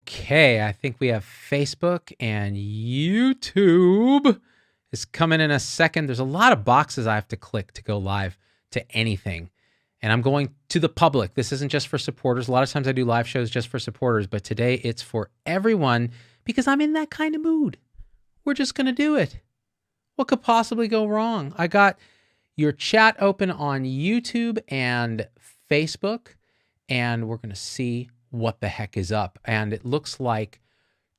Okay, I think we have Facebook and YouTube is coming in a second. There's a lot of boxes I have to click to go live to anything. And I'm going to the public. This isn't just for supporters. A lot of times I do live shows just for supporters, but today it's for everyone because I'm in that kind of mood. We're just going to do it. What could possibly go wrong? I got your chat open on YouTube and Facebook, and we're going to see what the heck is up. And it looks like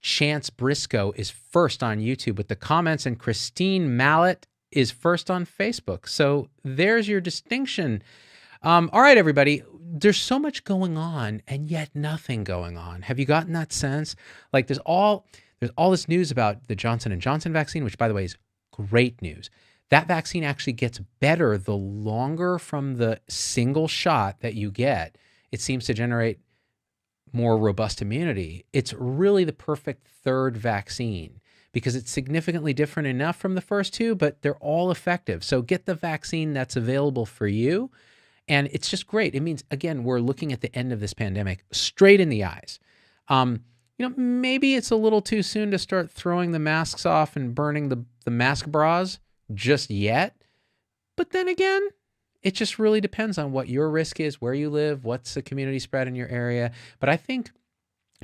Chance Briscoe is first on YouTube with the comments, and Christine Mallet is first on Facebook. So there's your distinction. All right, everybody, there's so much going on and yet nothing going on. Have you gotten that sense? Like there's all this news about the Johnson & Johnson vaccine, which by the way is great news. That vaccine actually gets better the longer from the single shot that you get. It seems to generate more robust immunity. It's really the perfect third vaccine because it's significantly different enough from the first two, but they're all effective. So get the vaccine that's available for you. And it's just great. It means, again, we're looking at the end of this pandemic straight in the eyes. Maybe it's a little too soon to start throwing the masks off and burning the mask bras just yet. But then again, it just really depends on what your risk is, where you live, what's the community spread in your area. But I think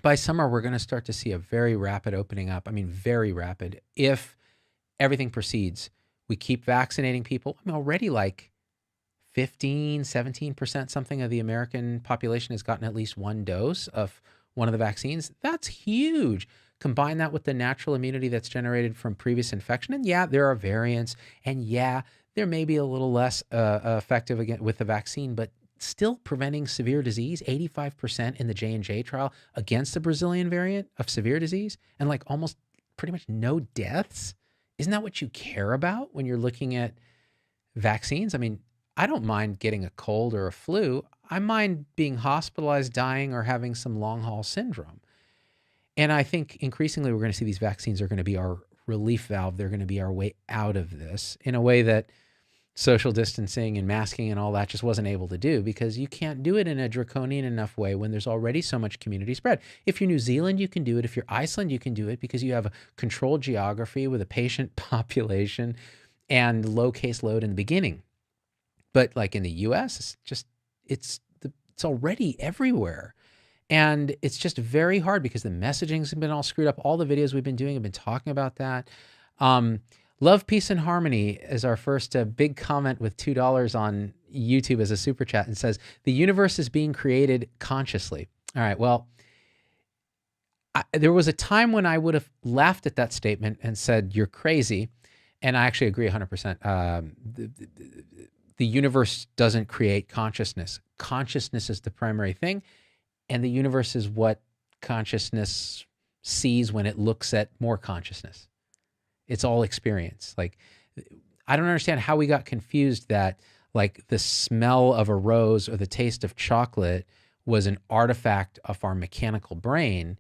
by summer, we're going to start to see a very rapid opening up. I mean, very rapid. If everything proceeds, we keep vaccinating people. I mean, already like 15, 17% something of the American population has gotten at least one dose of one of the vaccines. That's huge. Combine that with the natural immunity that's generated from previous infection. And yeah, there are variants. And yeah, there may be a little less effective again with the vaccine, but still preventing severe disease, 85% in the J&J trial against the Brazilian variant of severe disease, and like almost pretty much no deaths. Isn't that what you care about when you're looking at vaccines? I mean, I don't mind getting a cold or a flu. I mind being hospitalized, dying, or having some long haul syndrome. And I think increasingly we're going to see these vaccines are going to be our relief valve. They're going to be our way out of this in a way that social distancing and masking and all that just wasn't able to do, because you can't do it in a draconian enough way when there's already so much community spread. If you're New Zealand, you can do it. If you're Iceland, you can do it because you have a controlled geography with a patient population and low case load in the beginning. But like in the US, it's already everywhere. And it's just very hard because the messaging's been all screwed up. All the videos we've been doing have been talking about that. Love, Peace, and Harmony is our first big comment with $2 on YouTube as a super chat and says, the universe is being created consciously. All right, well, there was a time when I would have laughed at that statement and said, you're crazy. And I actually agree 100%. The universe doesn't create consciousness. Consciousness is the primary thing. And the universe is what consciousness sees when it looks at more consciousness. It's all experience. Like, I don't understand how we got confused that like the smell of a rose or the taste of chocolate was an artifact of our mechanical brain,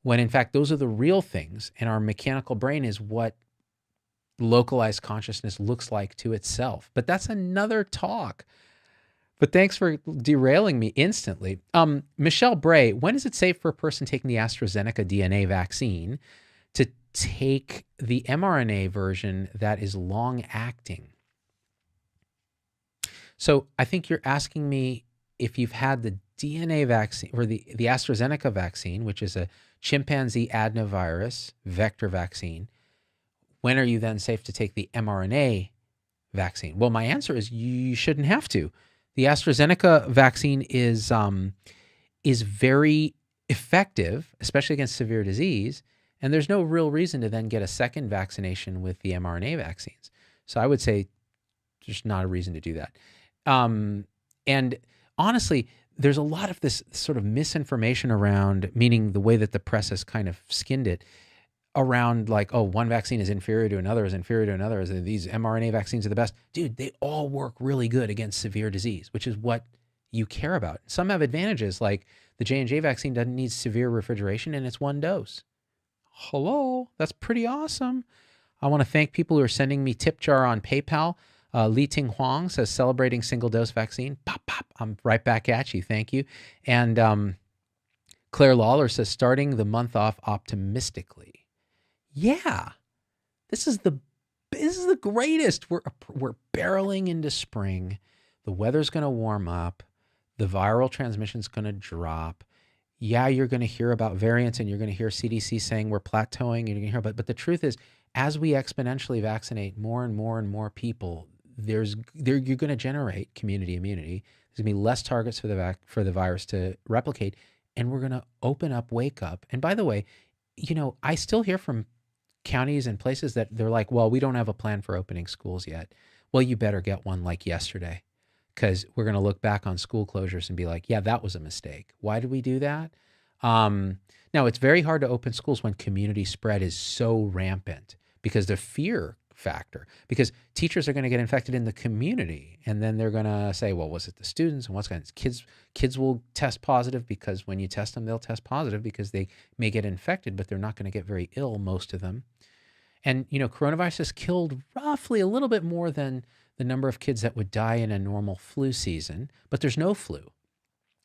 when in fact, those are the real things. And our mechanical brain is what localized consciousness looks like to itself. But that's another talk. But thanks for derailing me instantly. Michelle Bray, when is it safe for a person taking the AstraZeneca DNA vaccine to take the mRNA version that is long-acting? So I think you're asking me if you've had the DNA vaccine or the AstraZeneca vaccine, which is a chimpanzee adenovirus vector vaccine, when are you then safe to take the mRNA vaccine? Well, my answer is you shouldn't have to. The AstraZeneca vaccine is very effective, especially against severe disease, and there's no real reason to then get a second vaccination with the mRNA vaccines. So I would say there's not a reason to do that. And honestly, there's a lot of this sort of misinformation around, meaning the way that the press has kind of skinned it, around like, oh, one vaccine is inferior to another, these mRNA vaccines are the best. Dude, they all work really good against severe disease, which is what you care about. Some have advantages, like the J&J vaccine doesn't need severe refrigeration and it's one dose. Hello, that's pretty awesome. I want to thank people who are sending me tip jar on PayPal. Li Ting Huang says, celebrating single dose vaccine. Pop, pop. I'm right back at you. Thank you. And Claire Lawler says, starting the month off optimistically. Yeah, this is the greatest. We're barreling into spring. The weather's going to warm up. The viral transmission's going to drop. Yeah, you're going to hear about variants, and you're going to hear CDC saying we're plateauing, and you're going to hear, but the truth is, as we exponentially vaccinate more and more and more people, you're going to generate community immunity. There's going to be less targets for the virus to replicate, and we're going to wake up. And by the way, I still hear from counties and places that they're like, well, we don't have a plan for opening schools yet. Well, you better get one like yesterday, because we're going to look back on school closures and be like, yeah, that was a mistake. Why did we do that? Now, it's very hard to open schools when community spread is so rampant, because the fear factor, because teachers are going to get infected in the community, and then they're going to say, well, was it the students, and what's going to, kids will test positive, because when you test them, they'll test positive because they may get infected, but they're not going to get very ill, most of them. And, coronavirus has killed roughly a little bit more than the number of kids that would die in a normal flu season, but there's no flu.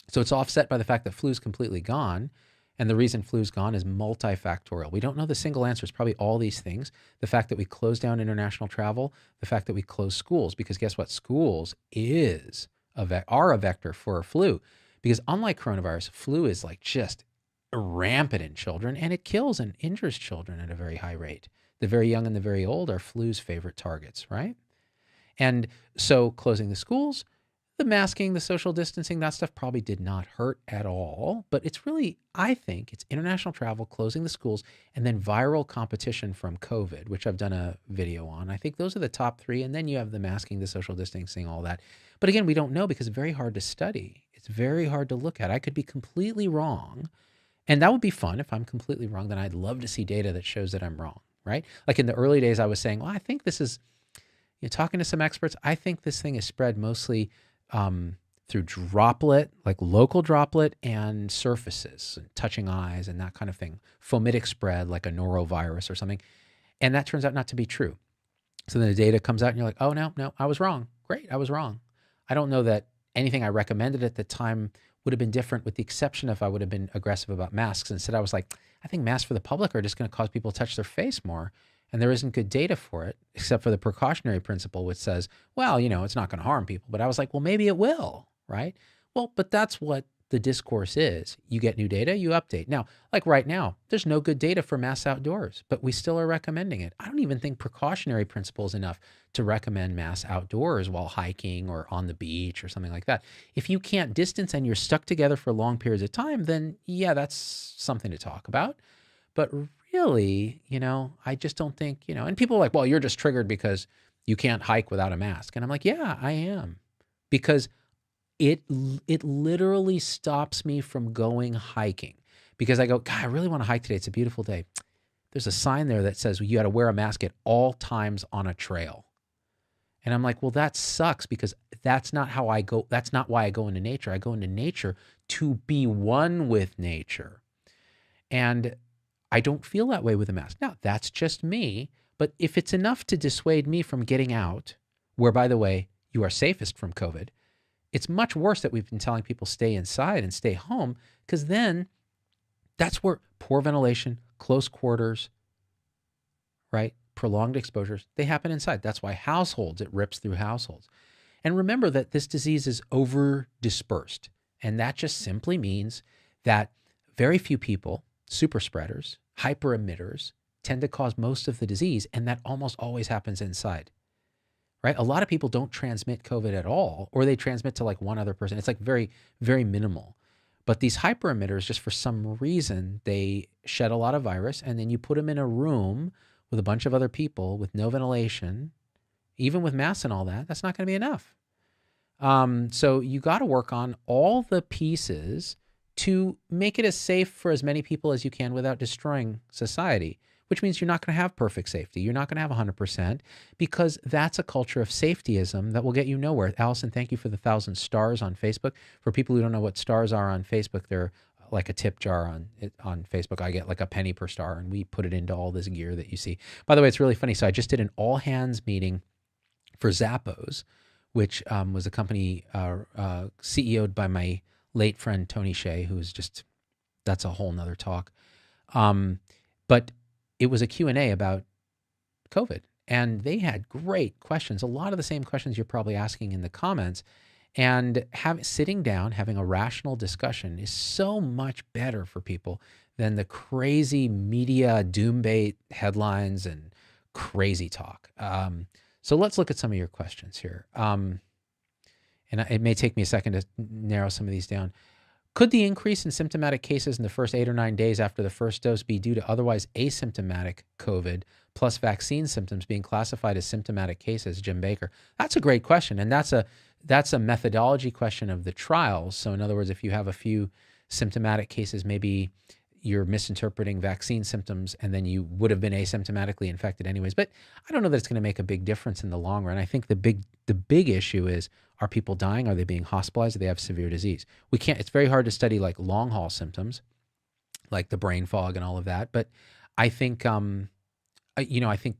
So it's offset by the fact that flu is completely gone. And the reason flu is gone is multifactorial. We don't know the single answer. It's probably all these things. The fact that we closed down international travel, the fact that we closed schools, because guess what? Schools are a vector for flu. Because unlike coronavirus, flu is like just rampant in children, and it kills and injures children at a very high rate. The very young and the very old are flu's favorite targets, right? And so closing the schools, the masking, the social distancing, that stuff probably did not hurt at all. But it's really, I think, it's international travel, closing the schools, and then viral competition from COVID, which I've done a video on. I think those are the top three. And then you have the masking, the social distancing, all that. But again, we don't know, because it's very hard to study. It's very hard to look at. I could be completely wrong. And that would be fun. If I'm completely wrong, then I'd love to see data that shows that I'm wrong, right? Like in the early days, I was saying, well, I think this is, talking to some experts, I think this thing is spread mostly through droplet, like local droplet, and surfaces, and touching eyes and that kind of thing. Fomitic spread, like a norovirus or something. And that turns out not to be true. So then the data comes out and you're like, oh, no, I was wrong. Great, I was wrong. I don't know that anything I recommended at the time would have been different, with the exception if I would have been aggressive about masks. Instead, I was like, I think masks for the public are just going to cause people to touch their face more. And there isn't good data for it, except for the precautionary principle, which says, well, it's not going to harm people. But I was like, well, maybe it will, right? Well, but that's what the discourse is. You get new data, you update. Now, like right now, there's no good data for masks outdoors, but we still are recommending it. I don't even think precautionary principle is enough to recommend masks outdoors while hiking or on the beach or something like that. If you can't distance and you're stuck together for long periods of time, then yeah, that's something to talk about. But really, I just don't think, and people are like, well, you're just triggered because you can't hike without a mask. And I'm like, yeah, I am. Because it literally stops me from going hiking, because I go, God, I really want to hike today. It's a beautiful day. There's a sign there that says you got to wear a mask at all times on a trail. And I'm like, well, that sucks, because that's not how I go. That's not why I go into nature. I go into nature to be one with nature. And I don't feel that way with a mask. Now, that's just me. But if it's enough to dissuade me from getting out, where, by the way, you are safest from COVID, it's much worse that we've been telling people stay inside and stay home, because then that's where poor ventilation, close quarters, right? Prolonged exposures, they happen inside. That's why it rips through households. And remember that this disease is over dispersed. And that just simply means that very few people, super spreaders, hyper emitters, tend to cause most of the disease. And that almost always happens inside, right? A lot of people don't transmit COVID at all, or they transmit to like one other person. It's like very, very minimal. But these hyper emitters, just for some reason, they shed a lot of virus, and then you put them in a room with a bunch of other people with no ventilation, even with masks and all that, that's not going to be enough. So you got to work on all the pieces to make it as safe for as many people as you can without destroying society, which means you're not going to have perfect safety. You're not going to have 100%, because that's a culture of safetyism that will get you nowhere. Allison, thank you for the 1,000 stars on Facebook. For people who don't know what stars are on Facebook, they're like a tip jar on Facebook. I get like a penny per star, and we put it into all this gear that you see. By the way, it's really funny. So I just did an all hands meeting for Zappos, which was a company CEO'd by my late friend Tony Shea, who is just that's a whole nother talk. But it was a Q&A about COVID, and they had great questions, a lot of the same questions you're probably asking in the comments. And sitting down, having a rational discussion is so much better for people than the crazy media doom bait headlines and crazy talk. So let's look at some of your questions here. And it may take me a second to narrow some of these down. Could the increase in symptomatic cases in the first 8 or 9 days after the first dose be due to otherwise asymptomatic COVID plus vaccine symptoms being classified as symptomatic cases? Jim Baker. That's a great question. And that's a methodology question of the trials. So in other words, if you have a few symptomatic cases, maybe you're misinterpreting vaccine symptoms and then you would have been asymptomatically infected anyways. But I don't know that it's going to make a big difference in the long run. I think the big issue is, are people dying? Are they being hospitalized? Do they have severe disease? It's very hard to study like long haul symptoms, like the brain fog and all of that. But I think, I think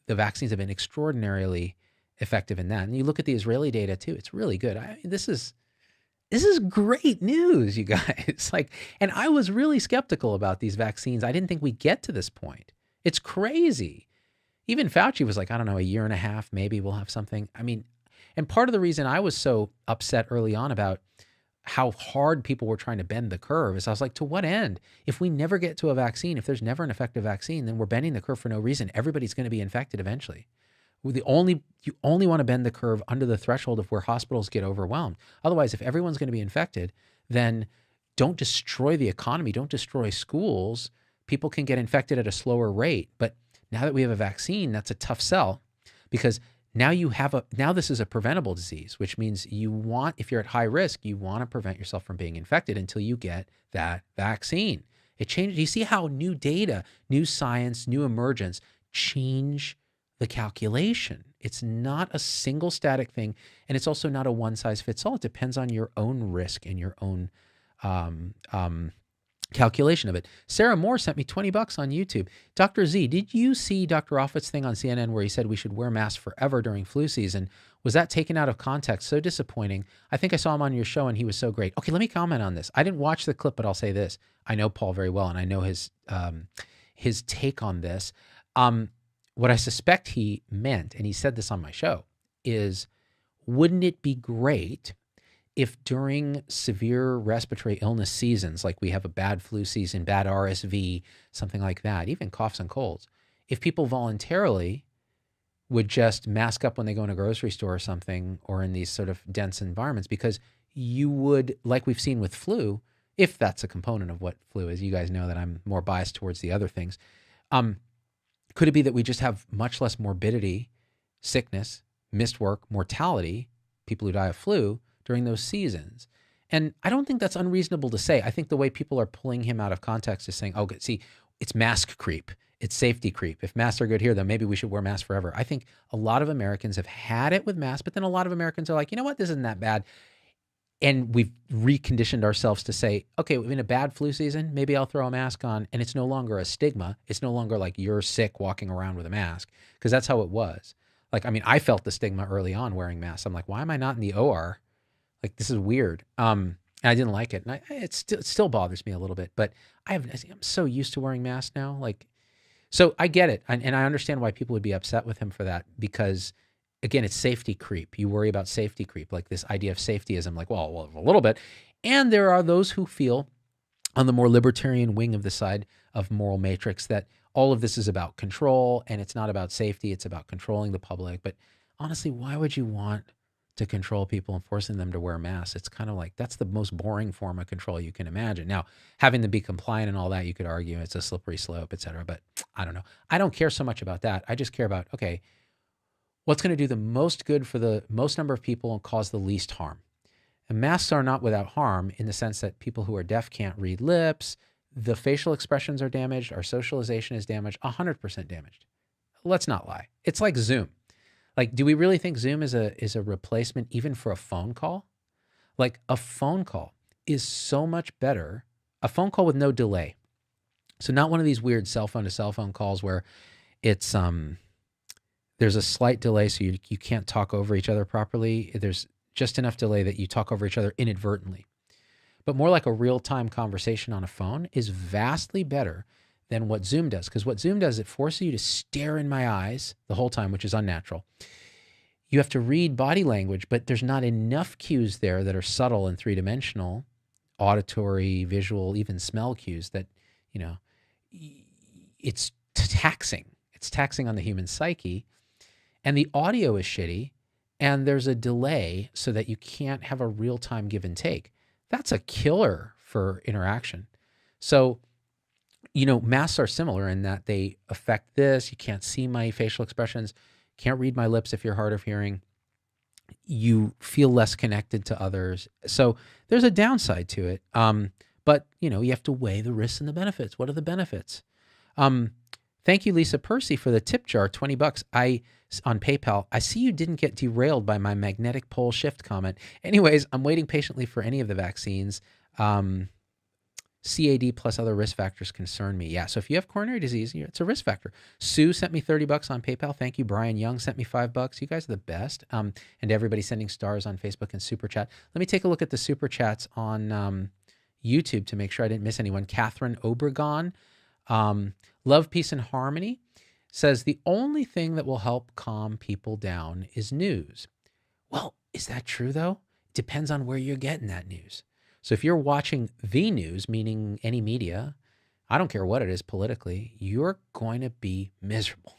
the vaccines have been extraordinarily effective in that. And you look at the Israeli data too, it's really good. This is great news, you guys. And I was really skeptical about these vaccines. I didn't think we'd get to this point. It's crazy. Even Fauci was like, I don't know, a year and a half, maybe we'll have something. I mean, and part of the reason I was so upset early on about how hard people were trying to bend the curve is I was like, to what end? If we never get to a vaccine, if there's never an effective vaccine, then we're bending the curve for no reason. Everybody's going to be infected eventually. You only want to bend the curve under the threshold of where hospitals get overwhelmed. Otherwise, if everyone's going to be infected, then don't destroy the economy. Don't destroy schools. People can get infected at a slower rate. But now that we have a vaccine, that's a tough sell, because now this is a preventable disease, which means if you're at high risk, you want to prevent yourself from being infected until you get that vaccine. It changes. You see how new data, new science, new emergence change the calculation. It's not a single static thing, and it's also not a one size fits all. It depends on your own risk and your own calculation of it. Sarah Moore sent me $20 on YouTube. Dr. Z, did you see Dr. Offit's thing on CNN where he said we should wear masks forever during flu season? Was that taken out of context? So disappointing. I think I saw him on your show and he was so great. Okay, let me comment on this. I didn't watch the clip, but I'll say this. I know Paul very well, and I know his take on this. What I suspect he meant, and he said this on my show, is wouldn't it be great if during severe respiratory illness seasons, like we have a bad flu season, bad RSV, something like that, even coughs and colds, if people voluntarily would just mask up when they go in a grocery store or something, or in these sort of dense environments, because you would, like we've seen with flu, if that's a component of what flu is, you guys know that I'm more biased towards the other things. Could it be that we just have much less morbidity, sickness, missed work, mortality, people who die of flu during those seasons? And I don't think that's unreasonable to say. I think the way people are pulling him out of context is saying, oh, see, it's mask creep. It's safety creep. If masks are good here, then maybe we should wear masks forever. I think a lot of Americans have had it with masks, but then a lot of Americans are like, you know what, this isn't that bad. And we've reconditioned ourselves to say, okay, in a bad flu season, maybe I'll throw a mask on, and it's no longer a stigma. It's no longer like you're sick walking around with a mask, because that's how it was. Like, I mean, I felt the stigma early on wearing masks. I'm like, why am I not in the OR? Like, this is weird. And I didn't like it. And it still bothers me a little bit, but I'm so used to wearing masks now. Like, so I get it. And I understand why people would be upset with him for that, because again, it's safety creep. You worry about safety creep, like this idea of safetyism, like, well, a little bit. And there are those who feel on the more libertarian wing of the side of moral matrix that all of this is about control and it's not about safety. It's about controlling the public. But honestly, why would you want to control people and forcing them to wear masks? It's kind of like, that's the most boring form of control you can imagine. Now, having them be compliant and all that, you could argue it's a slippery slope, et cetera. But I don't know. I don't care so much about that. I just care about, okay, what's going to do the most good for the most number of people and cause the least harm? And masks are not without harm in the sense that people who are deaf can't read lips, the facial expressions are damaged, our socialization is damaged, 100% damaged. Let's not lie. It's like Zoom. Like, do we really think Zoom is a replacement even for a phone call? Like, a phone call is so much better, a phone call with no delay. So not one of these weird cell phone to cell phone calls where it's, there's a slight delay, so you can't talk over each other properly. There's just enough delay that you talk over each other inadvertently. but more like a real-time conversation on a phone is vastly better than what Zoom does. Because what Zoom does, it forces you to stare in my eyes the whole time, which is unnatural. You have to read body language, but there's not enough cues there that are subtle and three-dimensional, auditory, visual, even smell cues that, it's taxing. It's taxing on the human psyche. And the audio is shitty, and there's a delay so that you can't have a real-time give and take. That's a killer for interaction. So, masks are similar in that they affect this. You can't see my facial expressions, can't read my lips if you're hard of hearing. You feel less connected to others. So there's a downside to it. But, you have to weigh the risks and the benefits. What are the benefits? Thank you, Lisa Percy, for the tip jar, $20 on PayPal. I see you didn't get derailed by my magnetic pole shift comment. Anyways, I'm waiting patiently for any of the vaccines. CAD plus other risk factors concern me. Yeah, so if you have coronary disease, it's a risk factor. Sue sent me $30 on PayPal. Thank you. Brian Young sent me $5. You guys are the best. And everybody sending stars on Facebook and Super Chat. Let me take a look at the Super Chats on YouTube to make sure I didn't miss anyone. Catherine Obregon, Love, Peace, and Harmony says, the only thing that will help calm people down is news. Well, is that true, though? It depends on where you're getting that news. So if you're watching the news, meaning any media, I don't care what it is politically, you're going to be miserable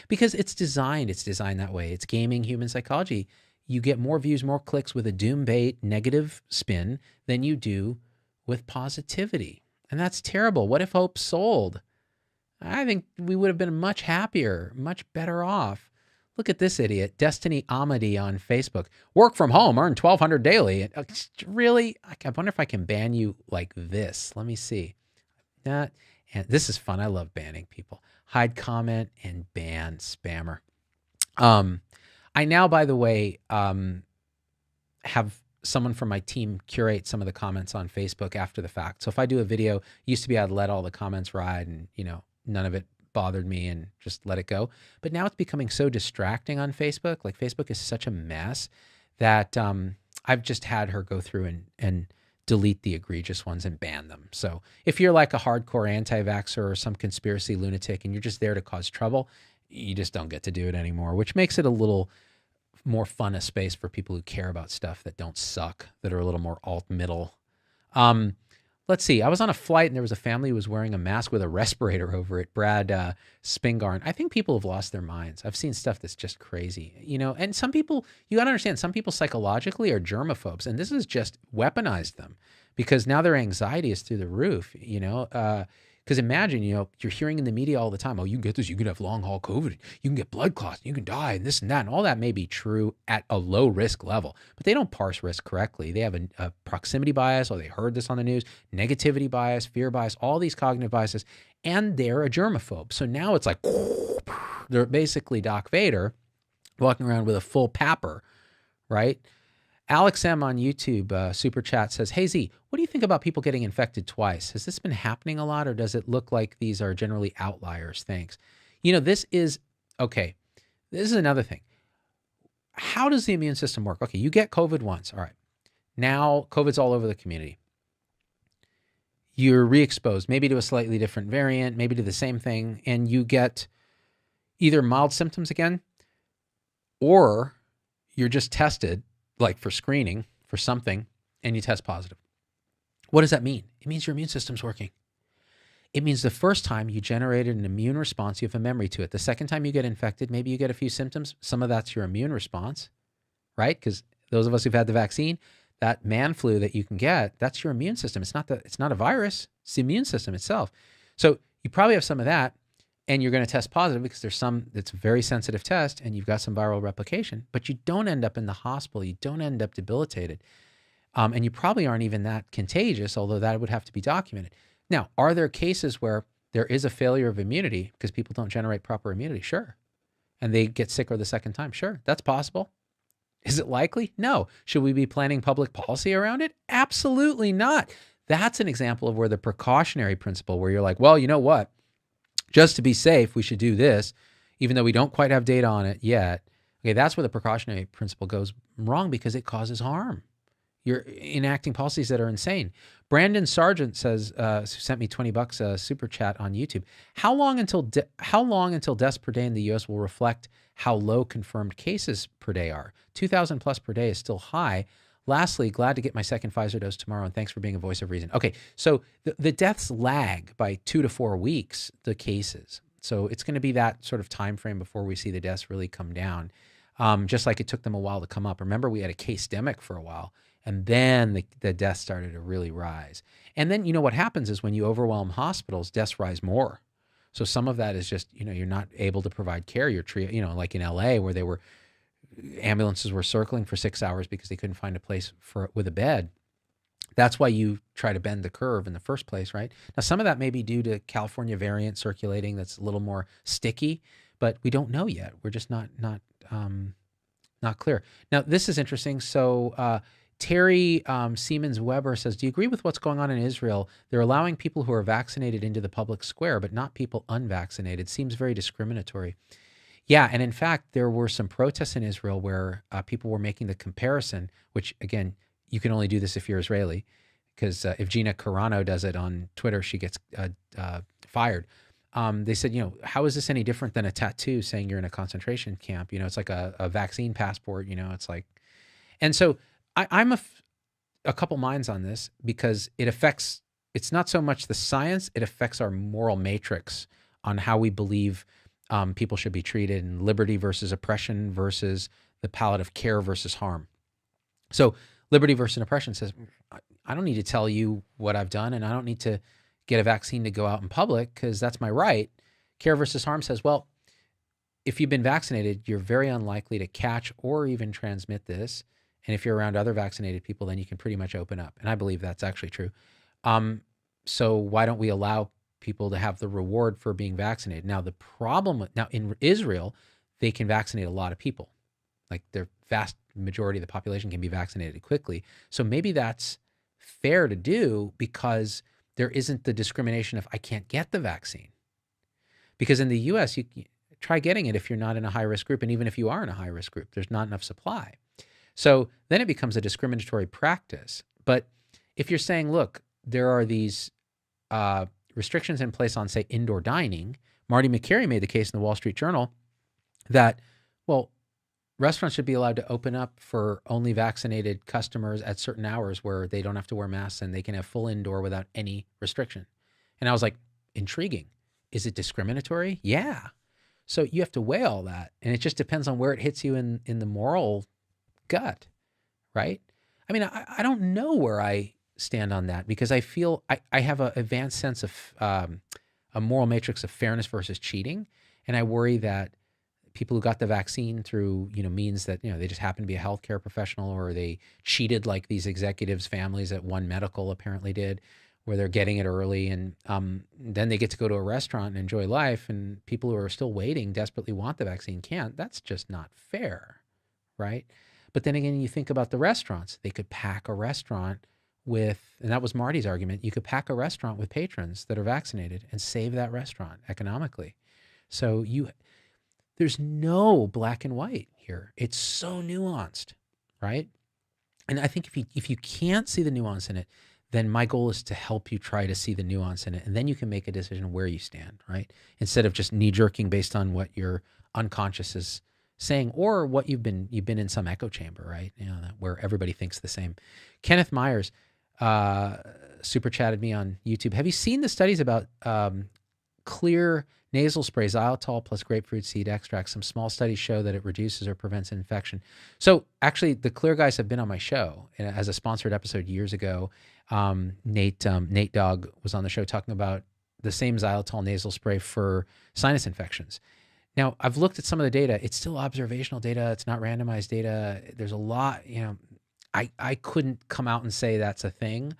because it's designed that way. It's gaming human psychology. You get more views, more clicks with a doom bait negative spin than you do with positivity. And that's terrible. What if hope sold? I think we would have been much happier, much better off. Look at this idiot, Destiny Amity on Facebook. Work from home, earn $1,200 daily. Really? I wonder if I can ban you like this. Let me see. And this is fun. I love banning people. Hide comment and ban spammer. I now, by the way, have someone from my team curate some of the comments on Facebook after the fact. So if I do a video, used to be I'd let all the comments ride and, none of it bothered me and just let it go. But now it's becoming so distracting on Facebook. Like Facebook is such a mess that I've just had her go through and delete the egregious ones and ban them. So if you're like a hardcore anti-vaxxer or some conspiracy lunatic and you're just there to cause trouble, you just don't get to do it anymore, which makes it a little more fun a space for people who care about stuff that don't suck, that are a little more alt-middle. Let's see. I was on a flight and there was a family who was wearing a mask with a respirator over it. Brad Spingarn. I think people have lost their minds. I've seen stuff that's just crazy, and some people, you got to understand, some people psychologically are germaphobes, and this has just weaponized them because now their anxiety is through the roof, because imagine, you're hearing in the media all the time, oh, you can get this, you can have long haul COVID, you can get blood clots, you can die, and this and that. And all that may be true at a low risk level, but they don't parse risk correctly. They have a proximity bias, or they heard this on the news, negativity bias, fear bias, all these cognitive biases, and they're a germaphobe. So now it's like, they're basically Doc Vader walking around with a full papper, right? Alex M on YouTube, Super Chat says, hey Z, what do you think about people getting infected twice? Has this been happening a lot, or does it look like these are generally outliers? Thanks. This is another thing. How does the immune system work? Okay, you get COVID once. All right. Now COVID's all over the community. You're re-exposed, maybe to a slightly different variant, maybe to the same thing, and you get either mild symptoms again, or you're just tested like for screening for something and you test positive. What does that mean? It means your immune system's working. It means the first time you generated an immune response, you have a memory to it. The second time you get infected, maybe you get a few symptoms. Some of that's your immune response, right? Because those of us who've had the vaccine, that man flu that you can get, that's your immune system. It's not a virus. It's the immune system itself. So you probably have some of that, and you're going to test positive because there's some that's a very sensitive test and you've got some viral replication, but you don't end up in the hospital. You don't end up debilitated. And you probably aren't even that contagious, although that would have to be documented. Now, are there cases where there is a failure of immunity because people don't generate proper immunity? Sure. And they get sicker the second time? Sure. That's possible. Is it likely? No. Should we be planning public policy around it? Absolutely not. That's an example of where the precautionary principle, where you're like, well, you know what? Just to be safe, we should do this, even though we don't quite have data on it yet. Okay, that's where the precautionary principle goes wrong because it causes harm. You're enacting policies that are insane. Brandon Sargent says, sent me $20 super chat on YouTube. How long until deaths per day in the U.S. will reflect how low confirmed cases per day are? 2,000 plus per day is still high. Lastly, glad to get my second Pfizer dose tomorrow, and thanks for being a voice of reason. Okay, so the deaths lag by 2 to 4 weeks, the cases. So it's going to be that sort of time frame before we see the deaths really come down, just like it took them a while to come up. Remember, we had a case-demic for a while, and then the deaths started to really rise. And then, what happens is when you overwhelm hospitals, deaths rise more. So some of that is just, you're not able to provide care. You're like in LA where ambulances were circling for 6 hours because they couldn't find a place with a bed. That's why you try to bend the curve in the first place, right? Now, some of that may be due to California variant circulating that's a little more sticky, but we don't know yet. We're just not clear. Now, this is interesting. So Terry Siemens Weber says, do you agree with what's going on in Israel? They're allowing people who are vaccinated into the public square, but not people unvaccinated. Seems very discriminatory. Yeah, and in fact, there were some protests in Israel where people were making the comparison, which, again, you can only do this if you're Israeli, because if Gina Carano does it on Twitter, she gets fired. They said, how is this any different than a tattoo saying you're in a concentration camp? It's like a vaccine passport, it's like. And so I'm a couple minds on this because it's not so much the science, it affects our moral matrix on how we believe people should be treated, and liberty versus oppression versus the palette of care versus harm. So liberty versus oppression says, I don't need to tell you what I've done, and I don't need to get a vaccine to go out in public because that's my right. Care versus harm says, well, if you've been vaccinated, you're very unlikely to catch or even transmit this. And if you're around other vaccinated people, then you can pretty much open up. And I believe that's actually true. So why don't we allow people to have the reward for being vaccinated? Now, the problem now in Israel, they can vaccinate a lot of people. Like their vast majority of the population can be vaccinated quickly. So maybe that's fair to do because there isn't the discrimination of I can't get the vaccine. Because in the US, you try getting it if you're not in a high-risk group. And even if you are in a high-risk group, there's not enough supply. So then it becomes a discriminatory practice. But if you're saying, look, there are these restrictions in place on, say, indoor dining, Marty McCary made the case in the Wall Street Journal that, well, restaurants should be allowed to open up for only vaccinated customers at certain hours where they don't have to wear masks and they can have full indoor without any restriction. And I was like, intriguing. Is it discriminatory? Yeah. So you have to weigh all that. And it just depends on where it hits you in the moral gut, right? I mean, I don't know where I stand on that because I feel I have an advanced sense of a moral matrix of fairness versus cheating. And I worry that people who got the vaccine through, means that, they just happen to be a healthcare professional or they cheated like these executives' families at One Medical apparently did, where they're getting it early and then they get to go to a restaurant and enjoy life, and people who are still waiting desperately want the vaccine can't. That's just not fair, right? But then again, you think about the restaurants. They could pack a restaurant with, and that was Marty's argument, you could pack a restaurant with patrons that are vaccinated and save that restaurant economically. So there's no black and white here. It's so nuanced, right? And I think if you can't see the nuance in it, then my goal is to help you try to see the nuance in it. And then you can make a decision where you stand, right? Instead of just knee-jerking based on what your unconscious is saying or what you've been in some echo chamber, right? Where everybody thinks the same. Kenneth Myers super chatted me on YouTube. Have you seen the studies about clear nasal spray, xylitol plus grapefruit seed extract? Some small studies show that it reduces or prevents infection. So actually, the Clear guys have been on my show as a sponsored episode years ago. Nate Dogg was on the show talking about the same xylitol nasal spray for sinus infections. Now, I've looked at some of the data. It's still observational data. It's not randomized data. There's a lot, I couldn't come out and say that's a thing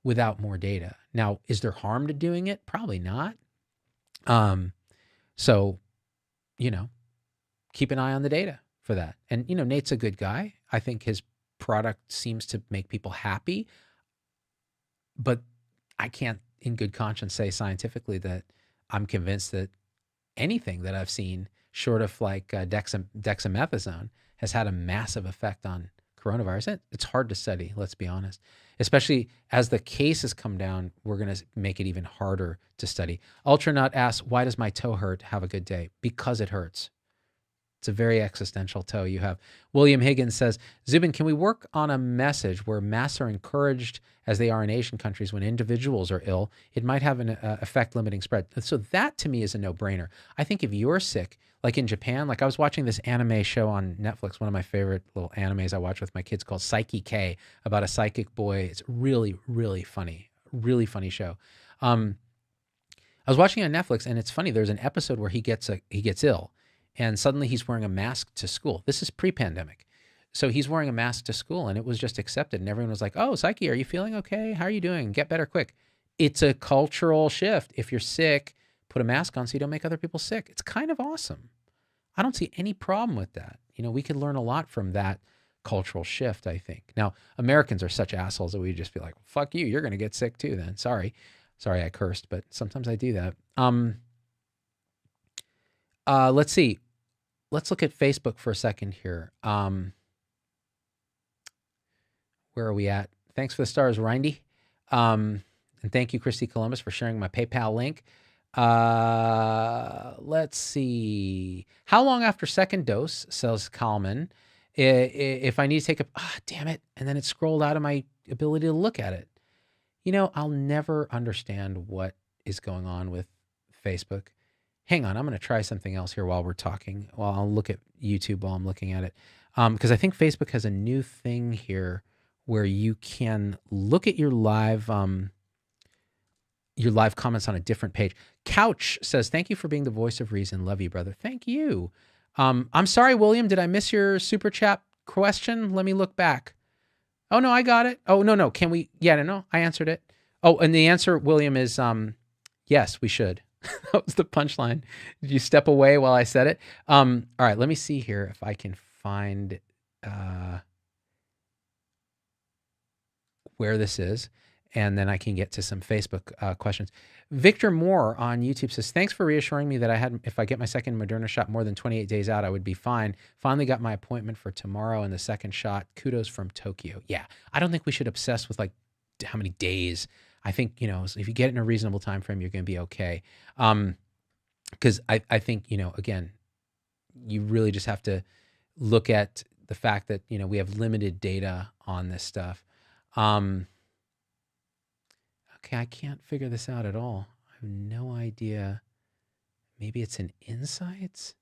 without more data. Now, is there harm to doing it? Probably not. So, keep an eye on the data for that. And, Nate's a good guy. I think his product seems to make people happy, but I can't in good conscience say scientifically that I'm convinced that anything that I've seen short of like dexamethasone has had a massive effect on coronavirus. It's hard to study, let's be honest. Especially as the cases come down, we're going to make it even harder to study. Ultranut asks, why does my toe hurt? Have a good day. Because it hurts. It's a very existential toe you have. William Higgins says, Zubin, can we work on a message where masks are encouraged as they are in Asian countries when individuals are ill? It might have an effect limiting spread. So that to me is a no-brainer. I think if you're sick, like in Japan, like I was watching this anime show on Netflix, one of my favorite little animes I watch with my kids called Psyche K, about a psychic boy. It's really, really funny show. I was watching it on Netflix, and it's funny. There's an episode where he gets ill, and suddenly he's wearing a mask to school. This is pre-pandemic. So he's wearing a mask to school, and it was just accepted. And everyone was like, oh, Psyche, are you feeling okay? How are you doing? Get better quick. It's a cultural shift. If you're sick, put a mask on so you don't make other people sick. It's kind of awesome. I don't see any problem with that. You know, we could learn a lot from that cultural shift, I think. Now, Americans are such assholes that we just be like, fuck you, you're going to get sick too then. Sorry, I cursed, but sometimes I do that. Let's see. Let's look at Facebook for a second here. Where are we at? Thanks for the stars, Rindy. And thank you, Christy Columbus, for sharing my PayPal link. Let's see. How long after second dose, says Kalman, if I need to take a, damn it. And then it scrolled out of my ability to look at it. You know, I'll never understand what is going on with Facebook. Hang on, I'm going to try something else here while we're talking. Well, I'll look at YouTube while I'm looking at it. Because I think Facebook has a new thing here where you can look at your live comments on a different page. Couch says, thank you for being the voice of reason. Love you, brother. Thank you. I'm sorry, William. Did I miss your super chat question? Let me look back. Oh, no, I got it. Oh, no. Can we? Yeah, no, I answered it. Oh, and the answer, William, is yes, we should. That was the punchline. Did you step away while I said it? All right, let me see here if I can find where this is, and then I can get to some Facebook questions. Victor Moore on YouTube says, thanks for reassuring me that if I get my second Mrna shot more than 28 days out, I would be fine. Finally got my appointment for tomorrow and the second shot. Kudos from Tokyo. Yeah, I don't think we should obsess with like how many days. I think, you know, if you get it in a reasonable time frame, you're going to be okay. Because I think, you know, again, you really just have to look at the fact that, you know, we have limited data on this stuff. Okay, I can't figure this out at all. I have no idea. Maybe it's in Insights?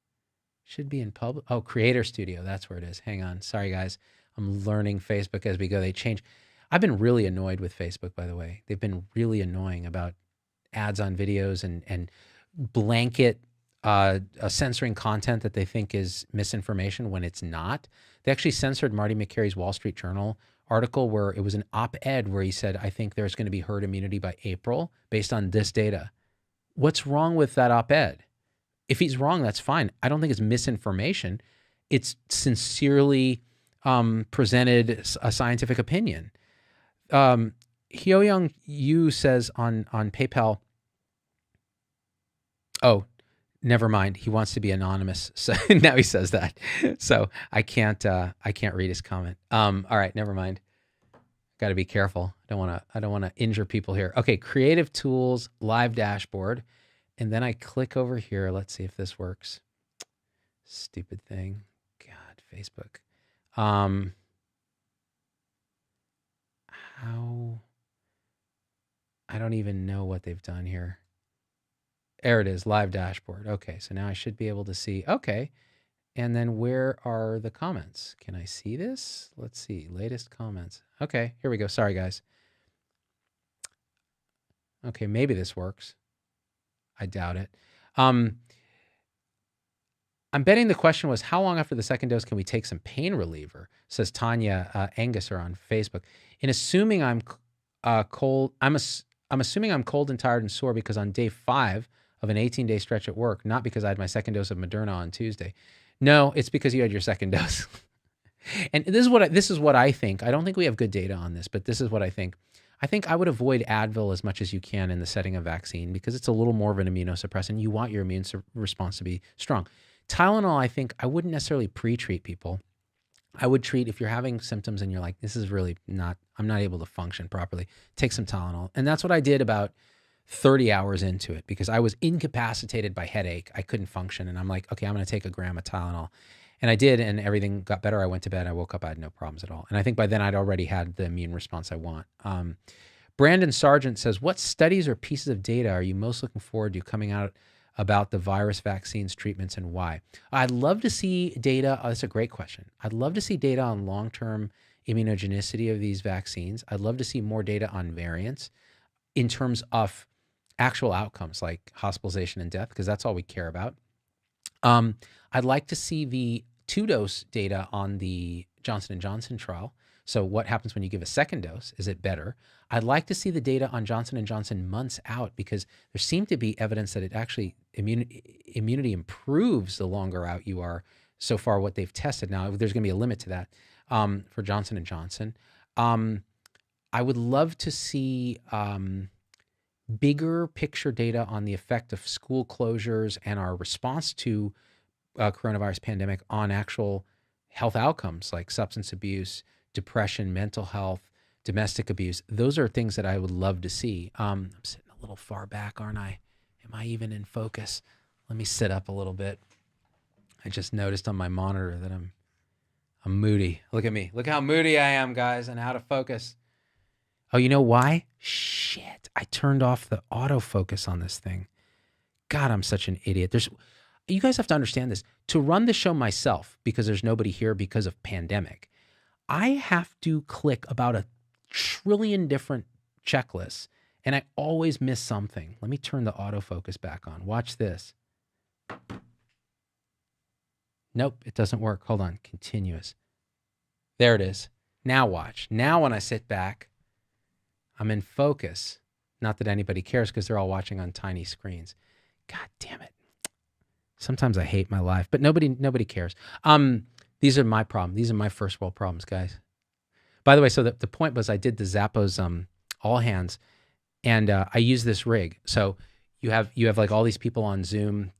Should be in public. Oh, Creator Studio. That's where it is. Hang on. Sorry, guys. I'm learning Facebook as we go. They change. I've been really annoyed with Facebook, by the way. They've been really annoying about ads on videos and blanket censoring content that they think is misinformation when it's not. They actually censored Marty McCary's Wall Street Journal article where it was an op-ed where he said, I think there's going to be herd immunity by April based on this data. What's wrong with that op-ed? If he's wrong, that's fine. I don't think it's misinformation. It's sincerely presented a scientific opinion. Hyoyoung Yu says on PayPal, oh, never mind. He wants to be anonymous. So now he says that. So I can't read his comment. All right, never mind. Got to be careful. I don't want to injure people here. Okay, creative tools, live dashboard. And then I click over here. Let's see if this works. Stupid thing. God, Facebook. How? I don't even know what they've done here. There it is, live dashboard. Okay, so now I should be able to see. Okay, and then where are the comments? Can I see this? Let's see, latest comments. Okay, here we go. Sorry, guys. Okay, maybe this works. I doubt it. I'm betting the question was, how long after the second dose can we take some pain reliever? Says Tanya Angusser on Facebook. In assuming I'm cold, I'm assuming I'm cold and tired and sore because on day 5 of an 18-day stretch at work, not because I had my second dose of Mrna on Tuesday. No, it's because you had your second dose. And this is what I think. I don't think we have good data on this, but this is what I think. I think I would avoid Advil as much as you can in the setting of vaccine because it's a little more of an immunosuppressant. You want your immune response to be strong. Tylenol, I think I wouldn't necessarily pre-treat people. I would treat, if you're having symptoms and you're like, this is really not, I'm not able to function properly, take some Tylenol. And that's what I did about 30 hours into it, because I was incapacitated by headache. I couldn't function. And I'm like, okay, I'm going to take a gram of Tylenol. And I did, and everything got better. I went to bed. I woke up. I had no problems at all. And I think by then I'd already had the immune response I want. Brandon Sargent says, what studies or pieces of data are you most looking forward to coming out about the virus, vaccines, treatments, and why? I'd love to see data. Oh, that's a great question. I'd love to see data on long-term immunogenicity of these vaccines. I'd love to see more data on variants in terms of actual outcomes like hospitalization and death, because that's all we care about. I'd like to see the 2-dose data on the Johnson & Johnson trial. So what happens when you give a second dose? Is it better? I'd like to see the data on Johnson & Johnson months out, because there seemed to be evidence that it actually immunity improves the longer out you are. So far, what they've tested. Now, there's going to be a limit to that for Johnson & Johnson. I would love to see bigger picture data on the effect of school closures and our response to coronavirus pandemic on actual health outcomes like substance abuse, depression, mental health, domestic abuse. Those are things that I would love to see. I'm sitting a little far back, aren't I? Am I even in focus? Let me sit up a little bit. I just noticed on my monitor that I'm moody. Look at me. Look how moody I am, guys, and out of focus. Oh, you know why? Shit. I turned off the autofocus on this thing. God, I'm such an idiot. You guys have to understand this. To run the show myself, because there's nobody here because of pandemic, I have to click about 1 trillion different checklists, and I always miss something. Let me turn the autofocus back on. Watch this. Nope, it doesn't work. Hold on. Continuous. There it is. Now watch. Now when I sit back, I'm in focus. Not that anybody cares, because they're all watching on tiny screens. God damn it. Sometimes I hate my life, but nobody cares. These are my problems. These are my first world problems, guys. By the way, so the point was I did the Zappos all hands, and I use this rig. So you have like all these people on Zoom,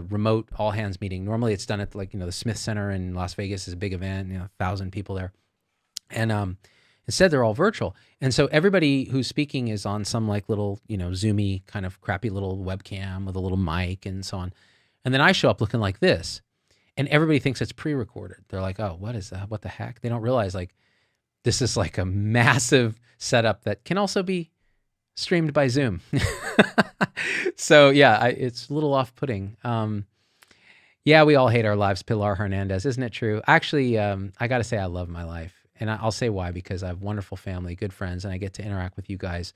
remote all hands meeting. Normally it's done at the Smith Center in Las Vegas is a big event, 1,000 people there. And instead they're all virtual. And so everybody who's speaking is on some little, Zoomy kind of crappy little webcam with a little mic and so on. And then I show up looking like this. And everybody thinks it's pre-recorded. They're like, oh, what is that? What the heck? They don't realize this is a massive setup that can also be streamed by Zoom. So yeah, it's a little off-putting. Yeah, we all hate our lives, Pilar Hernandez. Isn't it true? Actually, I got to say I love my life. And I'll say why, because I have wonderful family, good friends, and I get to interact with you guys.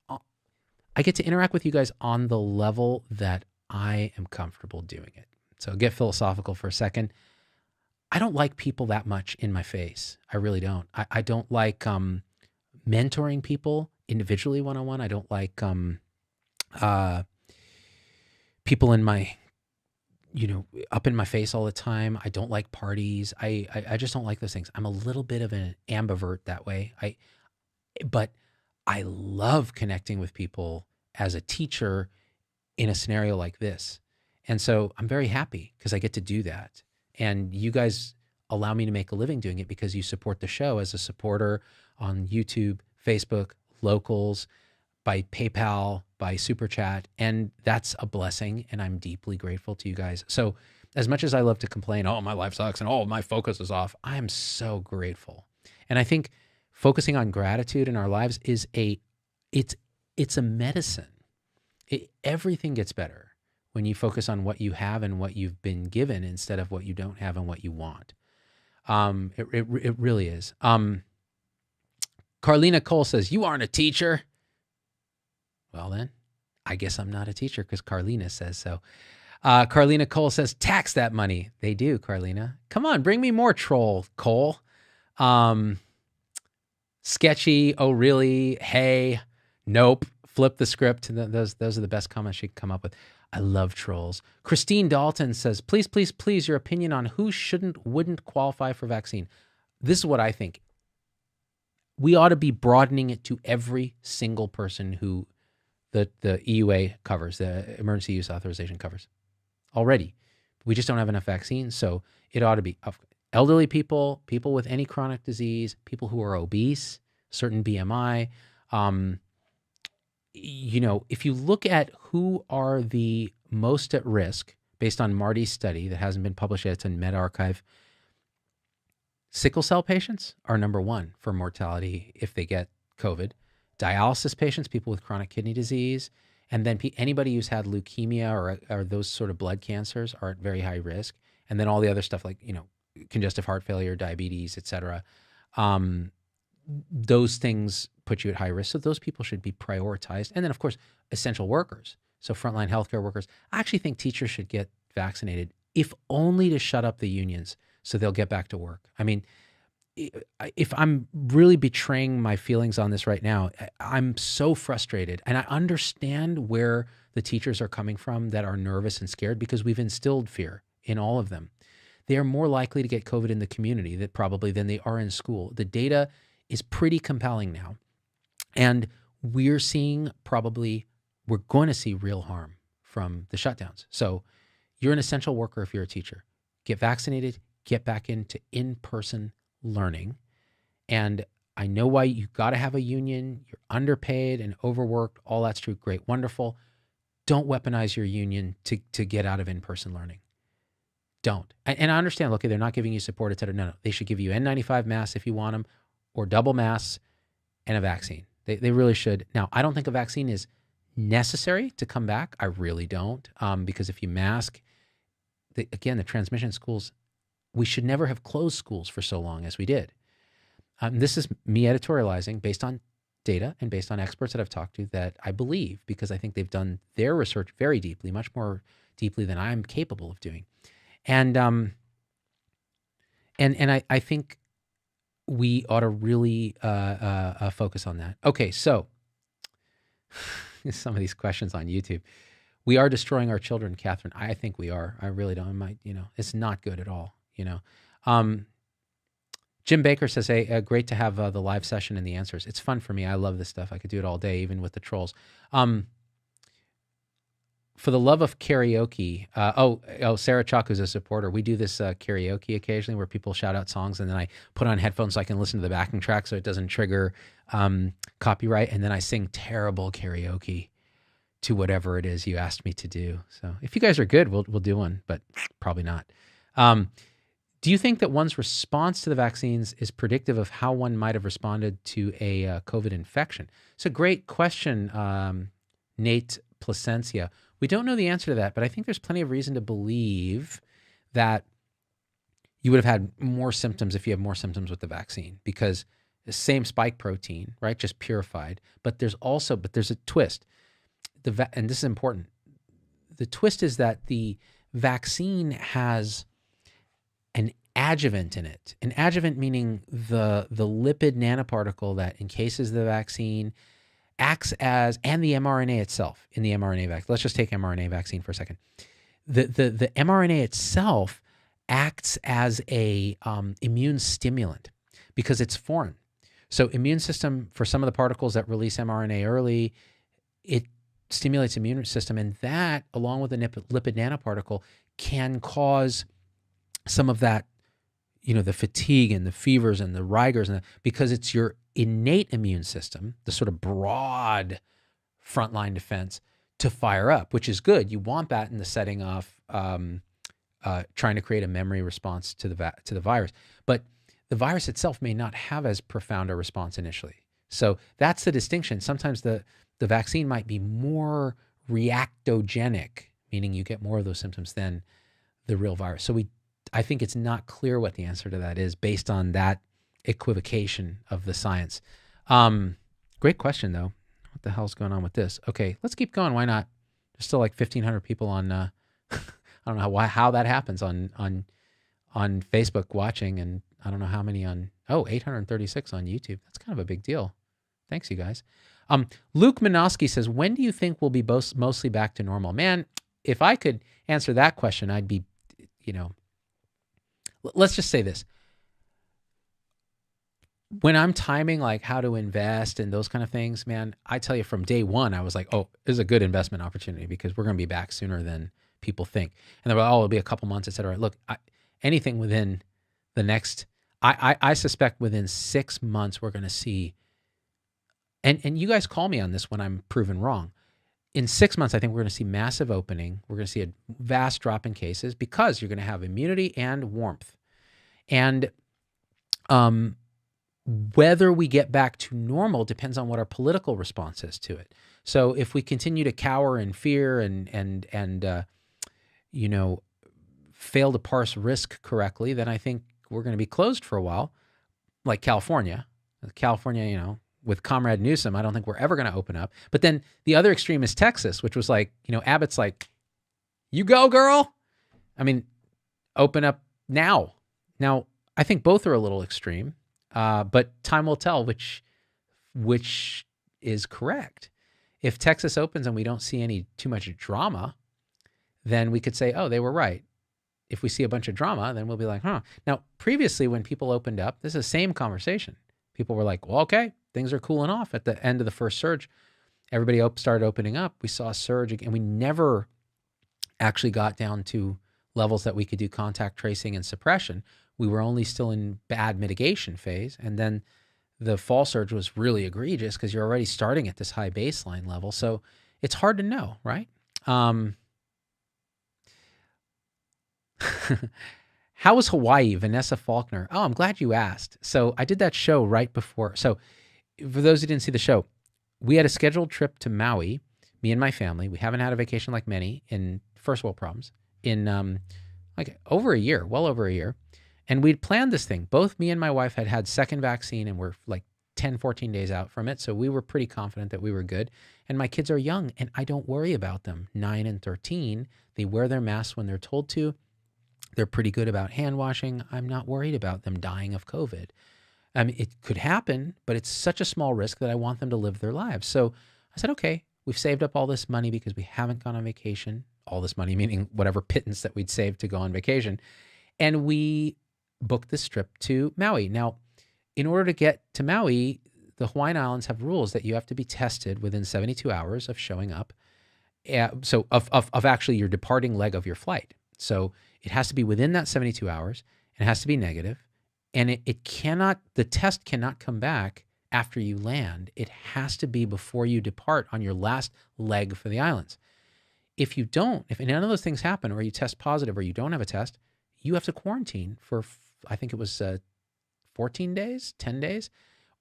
I get to interact with you guys on the level that I am comfortable doing it. So get philosophical for a second. I don't like people that much in my face. I really don't. I don't like mentoring people individually one-on-one. I don't like people in my, up in my face all the time. I don't like parties. I just don't like those things. I'm a little bit of an ambivert that way. But I love connecting with people as a teacher in a scenario like this. And so I'm very happy because I get to do that. And you guys allow me to make a living doing it because you support the show as a supporter on YouTube, Facebook, locals, by PayPal, by Super Chat. And that's a blessing. And I'm deeply grateful to you guys. So as much as I love to complain, oh, my life sucks and oh, my focus is off, I am so grateful. And I think focusing on gratitude in our lives is it's a medicine. Everything gets better when you focus on what you have and what you've been given instead of what you don't have and what you want. It really is. Carlina Cole says, you aren't a teacher. Well then, I guess I'm not a teacher because Carlina says so. Carlina Cole says, tax that money. They do, Carlina. Come on, bring me more troll, Cole. Sketchy, oh really, hey, nope, flip the script. Those are the best comments she can come up with. I love trolls. Christine Dalton says, please, please, please, your opinion on who wouldn't qualify for vaccine. This is what I think. We ought to be broadening it to every single person who the EUA covers, the emergency use authorization covers already. We just don't have enough vaccines. So it ought to be elderly people, people with any chronic disease, people who are obese, certain BMI. If you look at who are the most at risk based on Marty's study that hasn't been published yet, it's in medRxiv, sickle cell patients are number one for mortality if they get COVID. Dialysis patients, people with chronic kidney disease, and then anybody who's had leukemia or those sort of blood cancers are at very high risk. And then all the other stuff like, congestive heart failure, diabetes, et cetera. Those things put you at high risk. So those people should be prioritized. And then, of course, essential workers. So frontline healthcare workers. I actually think teachers should get vaccinated, if only to shut up the unions so they'll get back to work. I mean, if I'm really betraying my feelings on this right now, I'm so frustrated. And I understand where the teachers are coming from that are nervous and scared because we've instilled fear in all of them. They are more likely to get COVID in the community than they are in school. The data is pretty compelling now. And we're going to see real harm from the shutdowns. So you're an essential worker if you're a teacher. Get vaccinated, get back into in-person learning. And I know why you got to have a union. You're underpaid and overworked. All that's true. Great, wonderful. Don't weaponize your union to get out of in-person learning. Don't. And I understand, look, they're not giving you support, et cetera. No. They should give you N95 masks if you want them, or double masks and a vaccine. They really should. Now, I don't think a vaccine is necessary to come back. I really don't. Because if you mask, the transmission in schools, we should never have closed schools for so long as we did. This is me editorializing based on data and based on experts that I've talked to that I believe, because I think they've done their research very deeply, much more deeply than I'm capable of doing. And I think we ought to really focus on that. Okay, so some of these questions on YouTube. We are destroying our children, Catherine. I think we are. I really don't. It's not good at all. Jim Baker says, "Hey, great to have the live session and the answers. It's fun for me. I love this stuff. I could do it all day, even with the trolls." For the love of karaoke, Sarah Chalk is a supporter. We do this karaoke occasionally where people shout out songs, and then I put on headphones so I can listen to the backing track so it doesn't trigger copyright, and then I sing terrible karaoke to whatever it is you asked me to do. So if you guys are good, we'll do one, but probably not. Do you think that one's response to the vaccines is predictive of how one might have responded to a COVID infection? It's a great question, Nate Placencia. We don't know the answer to that, but I think there's plenty of reason to believe that you would have had more symptoms if you have more symptoms with the vaccine, because the same spike protein, right, just purified. But there's a twist. And this is important. The twist is that the vaccine has an adjuvant in it. An adjuvant meaning the lipid nanoparticle that encases the vaccine acts as, and the mRNA itself in the mRNA vaccine. Let's just take mRNA vaccine for a second. The mRNA itself acts as a immune stimulant because it's foreign. So immune system, for some of the particles that release mRNA early, it stimulates immune system, and that, along with the lipid nanoparticle, can cause some of that, the fatigue and the fevers and the rigors, because it's your innate immune system, the sort of broad frontline defense, to fire up, which is good. You want that in the setting of trying to create a memory response to the virus. But the virus itself may not have as profound a response initially. So that's the distinction. Sometimes the vaccine might be more reactogenic, meaning you get more of those symptoms than the real virus. So I think it's not clear what the answer to that is based on that equivocation of the science. Great question, though. What the hell's going on with this? Okay, let's keep going. Why not? There's still like 1,500 people on, I don't know how that happens on Facebook watching, and I don't know how many on, 836 on YouTube. That's kind of a big deal. Thanks, you guys. Luke Minosky says, when do you think we'll be mostly back to normal? Man, if I could answer that question, I'd be, let's just say this. When I'm timing like how to invest and those kind of things, man, I tell you from day one, I was like, oh, this is a good investment opportunity because we're going to be back sooner than people think. And they're like, oh, it'll be a couple months, et cetera. Look, anything within the next, I suspect within 6 months, we're going to see, and you guys call me on this when I'm proven wrong. In 6 months, I think we're going to see massive opening. We're going to see a vast drop in cases because you're going to have immunity and warmth. And whether we get back to normal depends on what our political response is to it. So if we continue to cower in fear and fail to parse risk correctly, then I think we're going to be closed for a while, like California. California, with Comrade Newsom, I don't think we're ever going to open up. But then the other extreme is Texas, which was like, Abbott's like, you go, girl. I mean, open up now. Now, I think both are a little extreme, but time will tell which is correct. If Texas opens and we don't see too much drama, then we could say, oh, they were right. If we see a bunch of drama, then we'll be like, huh. Now, previously when people opened up, this is the same conversation. People were like, well, okay, things are cooling off at the end of the first surge. Everybody started opening up. We saw a surge again. We never actually got down to levels that we could do contact tracing and suppression. We were only still in bad mitigation phase. And then the fall surge was really egregious because you're already starting at this high baseline level. So it's hard to know, right? How was Hawaii? Vanessa Faulkner. Oh, I'm glad you asked. So I did that show right before. So for those who didn't see the show, we had a scheduled trip to Maui, me and my family. We haven't had a vacation like many in first world problems in like over a year, well over a year. And we'd planned this thing. Both me and my wife had second vaccine and we're like 10, 14 days out from it. So we were pretty confident that we were good. And my kids are young and I don't worry about them. 9 and 13, they wear their masks when they're told to. They're pretty good about hand washing. I'm not worried about them dying of COVID. I mean, it could happen, but it's such a small risk that I want them to live their lives. So I said, okay, we've saved up all this money because we haven't gone on vacation. All this money, meaning whatever pittance that we'd saved to go on vacation. And we booked this trip to Maui. Now, in order to get to Maui, the Hawaiian Islands have rules that you have to be tested within 72 hours of showing up. So of actually your departing leg of your flight. So it has to be within that 72 hours and it has to be negative. And the test cannot come back after you land. It has to be before you depart on your last leg for the islands. If none of those things happen, or you test positive or you don't have a test, you have to quarantine for, I think it was 14 days, 10 days,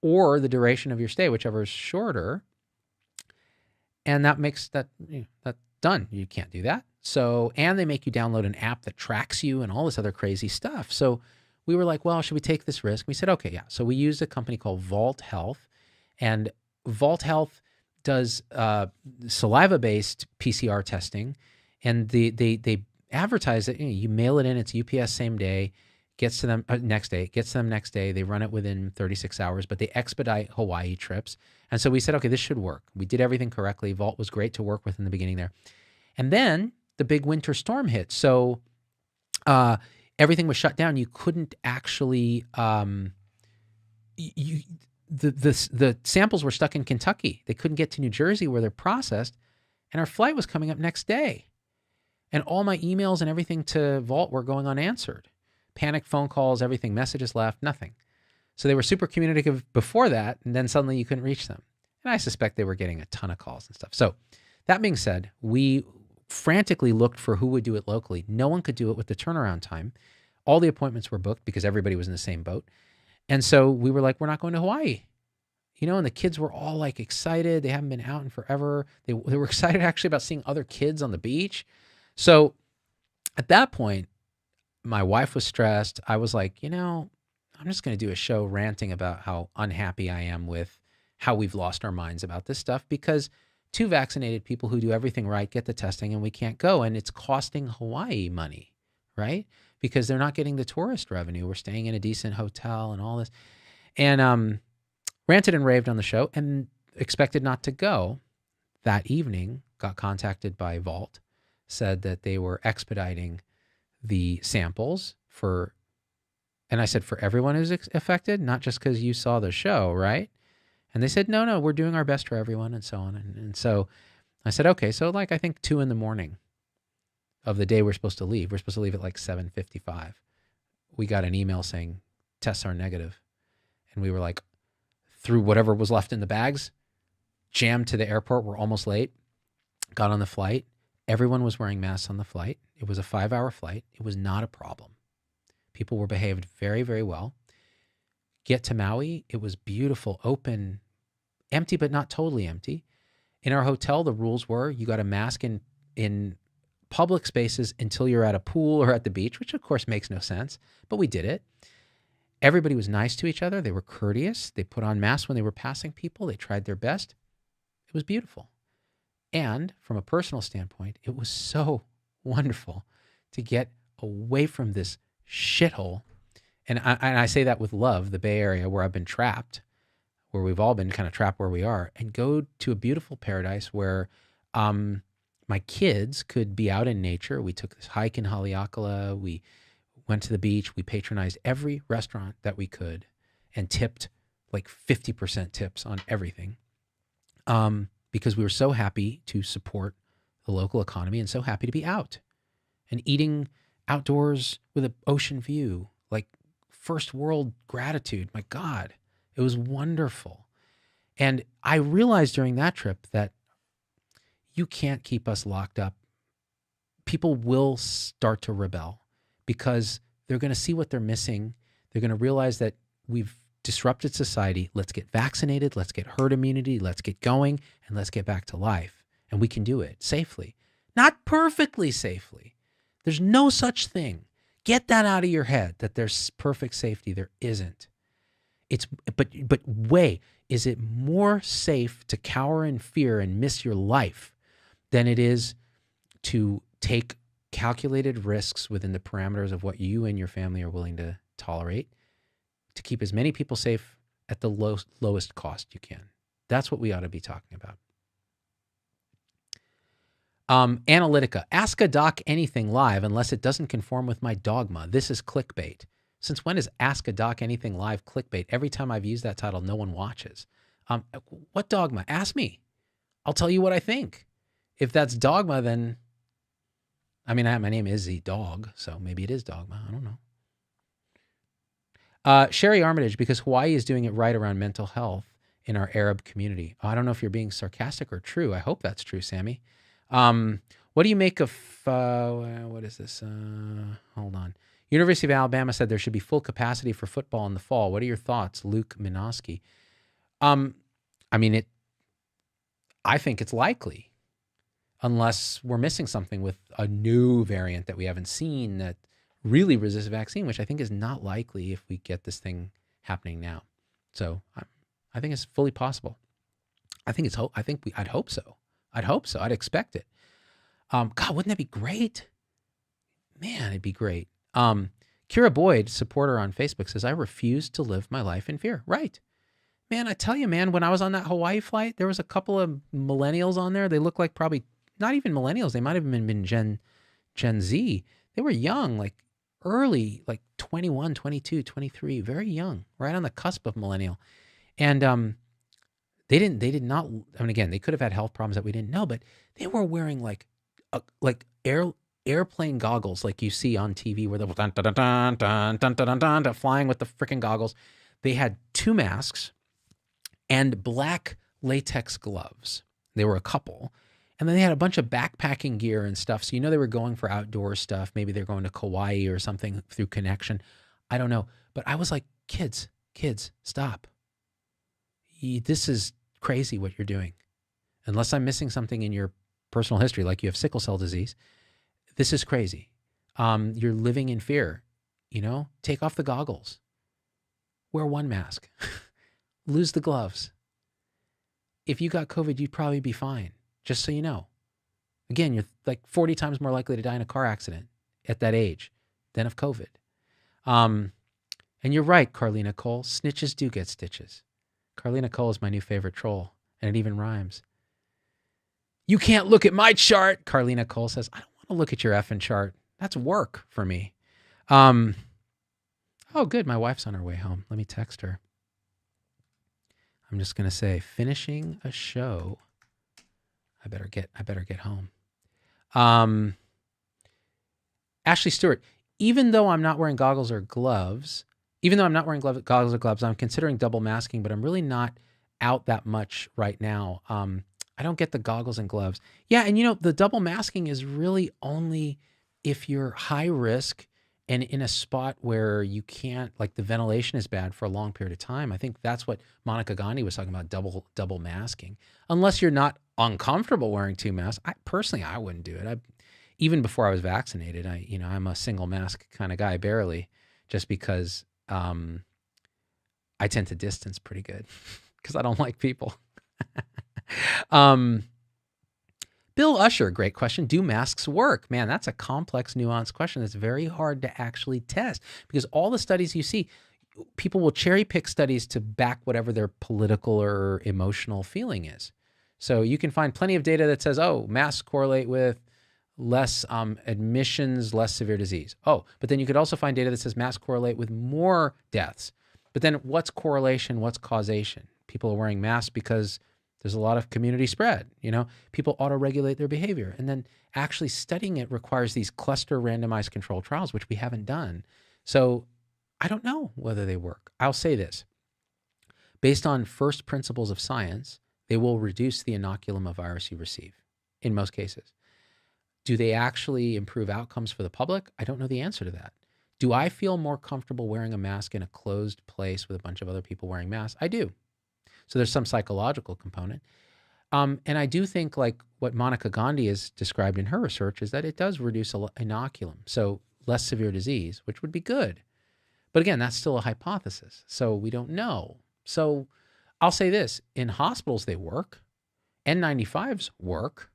or the duration of your stay, whichever is shorter. And that makes that done. You can't do that. So, and they make you download an app that tracks you and all this other crazy stuff. So we were like, well, should we take this risk? We said, okay, yeah. So we used a company called Vault Health, and Vault Health does saliva-based PCR testing, and they advertise that you mail it in, it's UPS same day, gets to them next day, they run it within 36 hours, but they expedite Hawaii trips. And so we said, okay, this should work. We did everything correctly. Vault was great to work with in the beginning there. And then the big winter storm hit. So everything was shut down. You couldn't actually, the samples were stuck in Kentucky. They couldn't get to New Jersey where they're processed. And our flight was coming up next day. And all my emails and everything to Vault were going unanswered. Panic phone calls, everything, messages left, nothing. So they were super communicative before that, and then suddenly you couldn't reach them. And I suspect they were getting a ton of calls and stuff. So that being said, we frantically looked for who would do it locally. No one could do it with the turnaround time. All the appointments were booked because everybody was in the same boat. And so we were like, we're not going to Hawaii. And the kids were all like excited. They haven't been out in forever. They were excited actually about seeing other kids on the beach. So at that point, my wife was stressed. I was like, I'm just going to do a show ranting about how unhappy I am with how we've lost our minds about this stuff, because 2 vaccinated people who do everything right get the testing and we can't go. And it's costing Hawaii money, right? Because they're not getting the tourist revenue. We're staying in a decent hotel and all this. And ranted and raved on the show and expected not to go. That evening, got contacted by Vault, said that they were expediting the samples and I said, for everyone who's affected, not just because you saw the show, right? And they said, no, we're doing our best for everyone and so on. And so I said, okay. So I think 2 a.m, of the day we're supposed to leave. We're supposed to leave at like 7:55. We got an email saying tests are negative. And we were like, threw whatever was left in the bags, jammed to the airport. We're almost late. Got on the flight. Everyone was wearing masks on the flight. It was a 5-hour flight. It was not a problem. People were behaved very, very well. Get to Maui. It was beautiful, open, empty, but not totally empty. In our hotel, the rules were you got a mask in public spaces until you're at a pool or at the beach, which of course makes no sense, but we did it. Everybody was nice to each other. They were courteous. They put on masks when they were passing people. They tried their best. It was beautiful. And from a personal standpoint, it was so wonderful to get away from this shithole. And I say that with love, the Bay Area, where I've been trapped, where we've all been kind of trapped where we are, and go to a beautiful paradise where my kids could be out in nature. We took this hike in Haleakala. We went to the beach. We patronized every restaurant that we could and tipped like 50% tips on everything because we were so happy to support the local economy and so happy to be out and eating outdoors with an ocean view, like first world gratitude. My God, it was wonderful. And I realized during that trip that you can't keep us locked up. People will start to rebel because they're going to see what they're missing. They're going to realize that we've disrupted society. Let's get vaccinated. Let's get herd immunity. Let's get going and let's get back to life. And we can do it safely, not perfectly safely. There's no such thing. Get that out of your head that there's perfect safety. There isn't. But is it more safe to cower in fear and miss your life than it is to take calculated risks within the parameters of what you and your family are willing to tolerate to keep as many people safe at the lowest cost you can? That's what we ought to be talking about. Analytica, ask a doc anything live unless it doesn't conform with my dogma. This is clickbait. Since when is ask a doc anything live clickbait? Every time I've used that title, no one watches. What dogma? Ask me. I'll tell you what I think. If that's dogma, then, I mean, my name is the dog, so maybe it is dogma. I don't know. Sherry Armitage, because Hawaii is doing it right around mental health in our Arab community. I don't know if you're being sarcastic or true. I hope that's true, Sammy. What do you make of, what is this? Hold on. University of Alabama said there should be full capacity for football in the fall. What are your thoughts, Luke Minosky? I think it's likely, unless we're missing something with a new variant that we haven't seen that really resists vaccine, which I think is not likely if we get this thing happening now. So I think it's fully possible. I'd hope so. I'd expect it. God, wouldn't that be great? Man, it'd be great. Kira Boyd, supporter on Facebook, says, I refuse to live my life in fear. Right. Man, I tell you, man, when I was on that Hawaii flight, there was a couple of millennials on there. They look like probably not even millennials. They might have been Gen Z. They were young, like early, like 21, 22, 23, very young, right on the cusp of millennial. And they did not, I mean, again, they could have had health problems that we didn't know, but they were wearing like airplane goggles like you see on TV where they're dun, dun, dun, dun, dun, dun, dun, dun, flying with the freaking goggles. They had 2 masks and black latex gloves. They were a couple. And then they had a bunch of backpacking gear and stuff. So, they were going for outdoor stuff. Maybe they're going to Kauai or something through connection. I don't know. But I was like, kids, stop. This is crazy what you're doing. Unless I'm missing something in your personal history, like you have sickle cell disease, this is crazy. You're living in fear. Take off the goggles. Wear 1 mask. Lose the gloves. If you got COVID, you'd probably be fine. Just so you know. Again, you're like 40 times more likely to die in a car accident at that age than of COVID. And you're right, Carlina Cole. Snitches do get stitches. Carlina Cole is my new favorite troll, and it even rhymes. You can't look at my chart, Carlina Cole says. I don't want to look at your effing chart. That's work for me. Oh, good. My wife's on her way home. Let me text her. I'm just going to say, finishing a show. I better get home. Ashley Stewart, even though I'm not wearing goggles or gloves, goggles or gloves, I'm considering double masking, but I'm really not out that much right now. I don't get the goggles and gloves. Yeah, and the double masking is really only if you're high risk and in a spot where you can't, like the ventilation is bad for a long period of time. I think that's what Monica Gandhi was talking about, double masking. Unless you're not uncomfortable wearing two masks. I wouldn't do it. Even before I was vaccinated, I'm a single mask kind of guy, barely, just because I tend to distance pretty good because I don't like people. Bill Usher, great question. Do masks work? Man, that's a complex, nuanced question that's very hard to actually test because all the studies you see, people will cherry pick studies to back whatever their political or emotional feeling is. So you can find plenty of data that says, oh, masks correlate with less admissions, less severe disease. Oh, but then you could also find data that says masks correlate with more deaths. But then what's correlation? What's causation? People are wearing masks because there's a lot of community spread. People auto-regulate their behavior. And then actually studying it requires these cluster randomized controlled trials, which we haven't done. So I don't know whether they work. I'll say this. Based on first principles of science, they will reduce the inoculum of virus you receive in most cases. Do they actually improve outcomes for the public? I don't know the answer to that. Do I feel more comfortable wearing a mask in a closed place with a bunch of other people wearing masks? I do. So there's some psychological component. And I do think like what Monica Gandhi has described in her research is that it does reduce inoculum. So less severe disease, which would be good. But again, that's still a hypothesis. So we don't know. So I'll say this, in hospitals, they work. N95s work.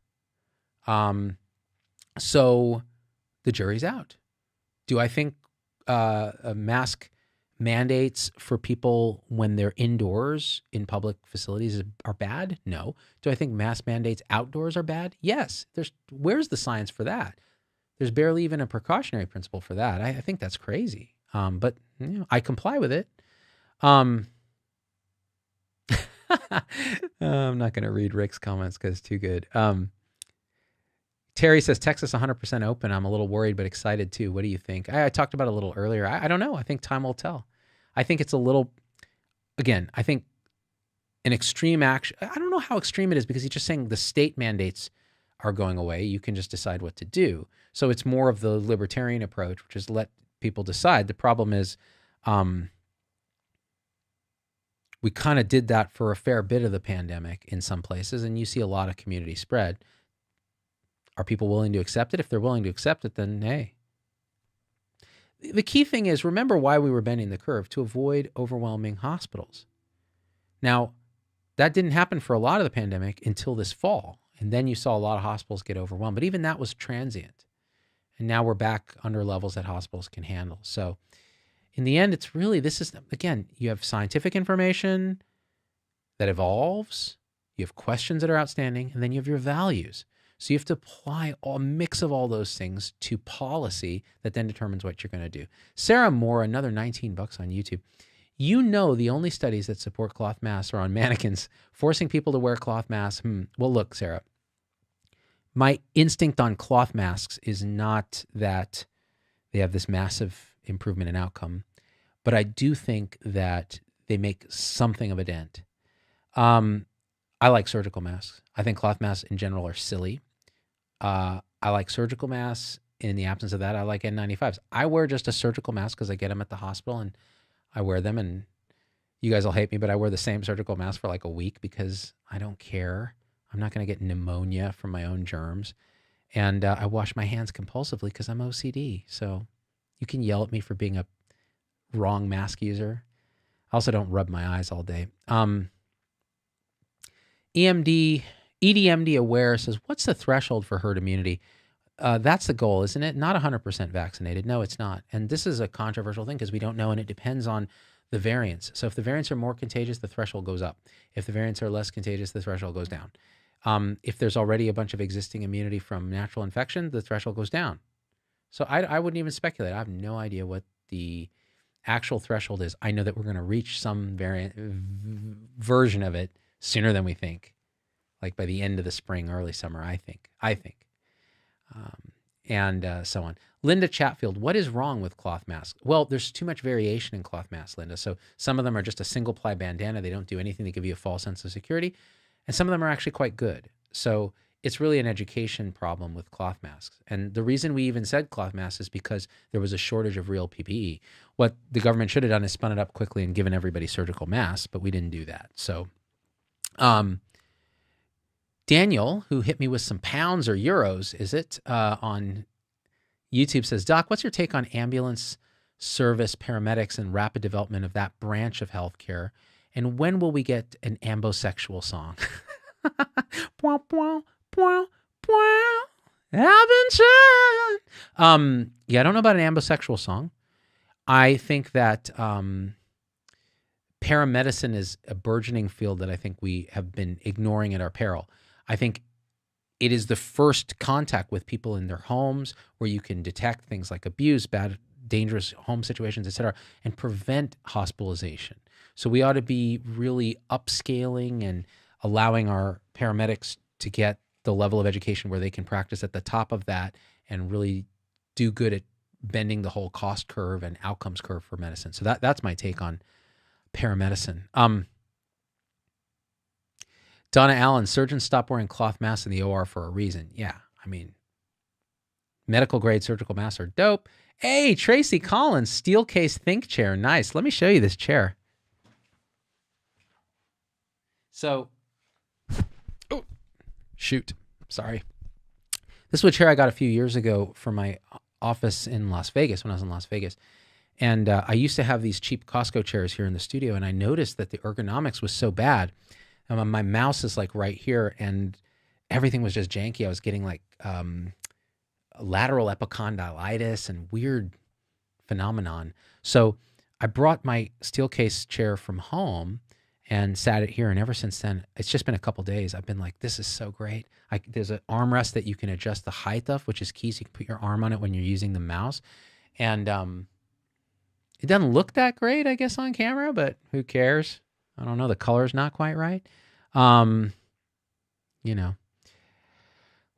So the jury's out. Do I think a mask mandates for people when they're indoors in public facilities are bad? No. Do I think mask mandates outdoors are bad? Yes. Where's the science for that? There's barely even a precautionary principle for that. I think that's crazy. But I comply with it. I'm not going to read Rick's comments because it's too good. Terry says, Texas 100% open. I'm a little worried, but excited too. What do you think? I talked about it a little earlier. I don't know. I think time will tell. I think it's a little, again, I think an extreme action. I don't know how extreme it is because he's just saying the state mandates are going away. You can just decide what to do. So it's more of the libertarian approach, which is let people decide. The problem is we kind of did that for a fair bit of the pandemic in some places, and you see a lot of community spread. Are people willing to accept it? If they're willing to accept it, then hey. The key thing is, remember why we were bending the curve, to avoid overwhelming hospitals. Now, that didn't happen for a lot of the pandemic until this fall. And then you saw a lot of hospitals get overwhelmed. But even that was transient. And now we're back under levels that hospitals can handle. So in the end, it's really, again, you have scientific information that evolves. You have questions that are outstanding. And then you have your values. So you have to apply a mix of all those things to policy that then determines what you're going to do. Sarah Moore, another $19 on YouTube. The only studies that support cloth masks are on mannequins, forcing people to wear cloth masks. Well, look, Sarah, my instinct on cloth masks is not that they have this massive improvement in outcome, but I do think that they make something of a dent. I like surgical masks. I think cloth masks in general are silly. I like surgical masks. In the absence of that, I like N95s. I wear just a surgical mask because I get them at the hospital and I wear them, and you guys will hate me, but I wear the same surgical mask for like a week because I don't care. I'm not going to get pneumonia from my own germs. And I wash my hands compulsively because I'm OCD. So you can yell at me for being a wrong mask user. I also don't rub my eyes all day. EDMD Aware says, what's the threshold for herd immunity? That's the goal, isn't it? Not 100% vaccinated. No, it's not. And this is a controversial thing because we don't know, and it depends on the variants. So if the variants are more contagious, the threshold goes up. If the variants are less contagious, the threshold goes down. If there's already a bunch of existing immunity from natural infection, the threshold goes down. So I wouldn't even speculate. I have no idea what the actual threshold is. I know that we're going to reach some version of it sooner than we think, like by the end of the spring, early summer, I think. and so on. Linda Chatfield, what is wrong with cloth masks? Well, there's too much variation in cloth masks, Linda. So some of them are just a single ply bandana. They don't do anything to give you a false sense of security. And some of them are actually quite good. So it's really an education problem with cloth masks. And the reason we even said cloth masks is because there was a shortage of real PPE. What the government should have done is spun it up quickly and given everybody surgical masks, but we didn't do that. So Daniel, who hit me with some pounds or euros, is it, on YouTube says, Doc, what's your take on ambulance service, paramedics, and rapid development of that branch of healthcare? And when will we get an ambosexual song? Yeah, I don't know about an ambosexual song. I think that paramedicine is a burgeoning field that I think we have been ignoring at our peril. I think it is the first contact with people in their homes where you can detect things like abuse, bad, dangerous home situations, et cetera, and prevent hospitalization. So we ought to be really upscaling and allowing our paramedics to get the level of education where they can practice at the top of that and really do good at bending the whole cost curve and outcomes curve for medicine. So that's my take on paramedicine. Donna Allen, surgeons stop wearing cloth masks in the OR for a reason. Yeah, I mean, medical grade surgical masks are dope. Hey, Tracy Collins, steel case think chair. Nice. Let me show you this chair. So, oh, shoot. Sorry. This was a chair I got a few years ago for my office in Las Vegas when I was in Las Vegas. And I used to have these cheap Costco chairs here in the studio, and I noticed that the ergonomics was so bad. My mouse is like right here, and everything was just janky. I was getting like lateral epicondylitis and weird phenomenon. So I brought my steel case chair from home and sat it here. And ever since then, it's just been a couple days. I've been like, this is so great. There's an armrest that you can adjust the height of, which is key. So you can put your arm on it when you're using the mouse. And it doesn't look that great, I guess, on camera, but who cares? I don't know. The color's not quite right. You know,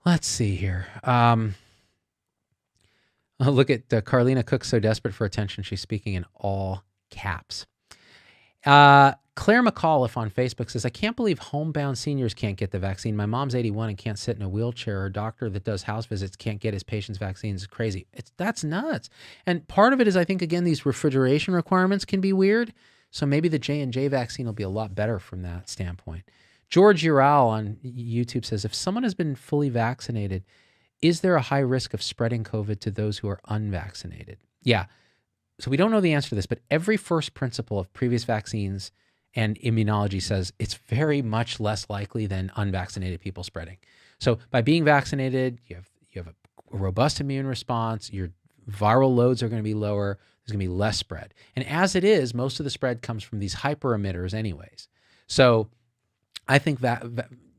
let's see here. Look at Carlina Cook, so desperate for attention. She's speaking in all caps. Claire McAuliffe on Facebook says, I can't believe homebound seniors can't get the vaccine. My mom's 81 and can't sit in a wheelchair. Her doctor that does house visits can't get his patients vaccines. It's crazy. That's nuts. And part of it is, I think, again, these refrigeration requirements can be weird. So maybe the J&J vaccine will be a lot better from that standpoint. George Ural on YouTube says, if someone has been fully vaccinated, is there a high risk of spreading COVID to those who are unvaccinated? Yeah. So we don't know the answer to this, but every first principle of previous vaccines and immunology says it's very much less likely than unvaccinated people spreading. So by being vaccinated, you have a robust immune response, your viral loads are going to be lower, there's going to be less spread. And as it is, most of the spread comes from these hyper emitters anyways. So I think that,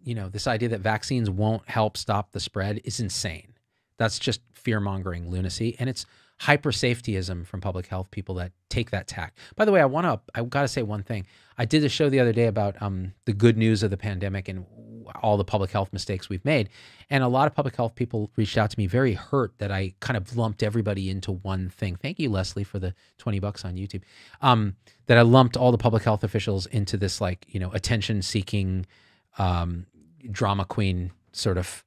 this idea that vaccines won't help stop the spread is insane. That's just fear-mongering lunacy. And it's hyper-safetyism from public health people that take that tack. By the way, I've got to say one thing. I did a show the other day about the good news of the pandemic and all the public health mistakes we've made. And a lot of public health people reached out to me very hurt that I kind of lumped everybody into one thing. Thank you, Leslie, for the $20 on YouTube. That I lumped all the public health officials into this attention-seeking drama queen sort of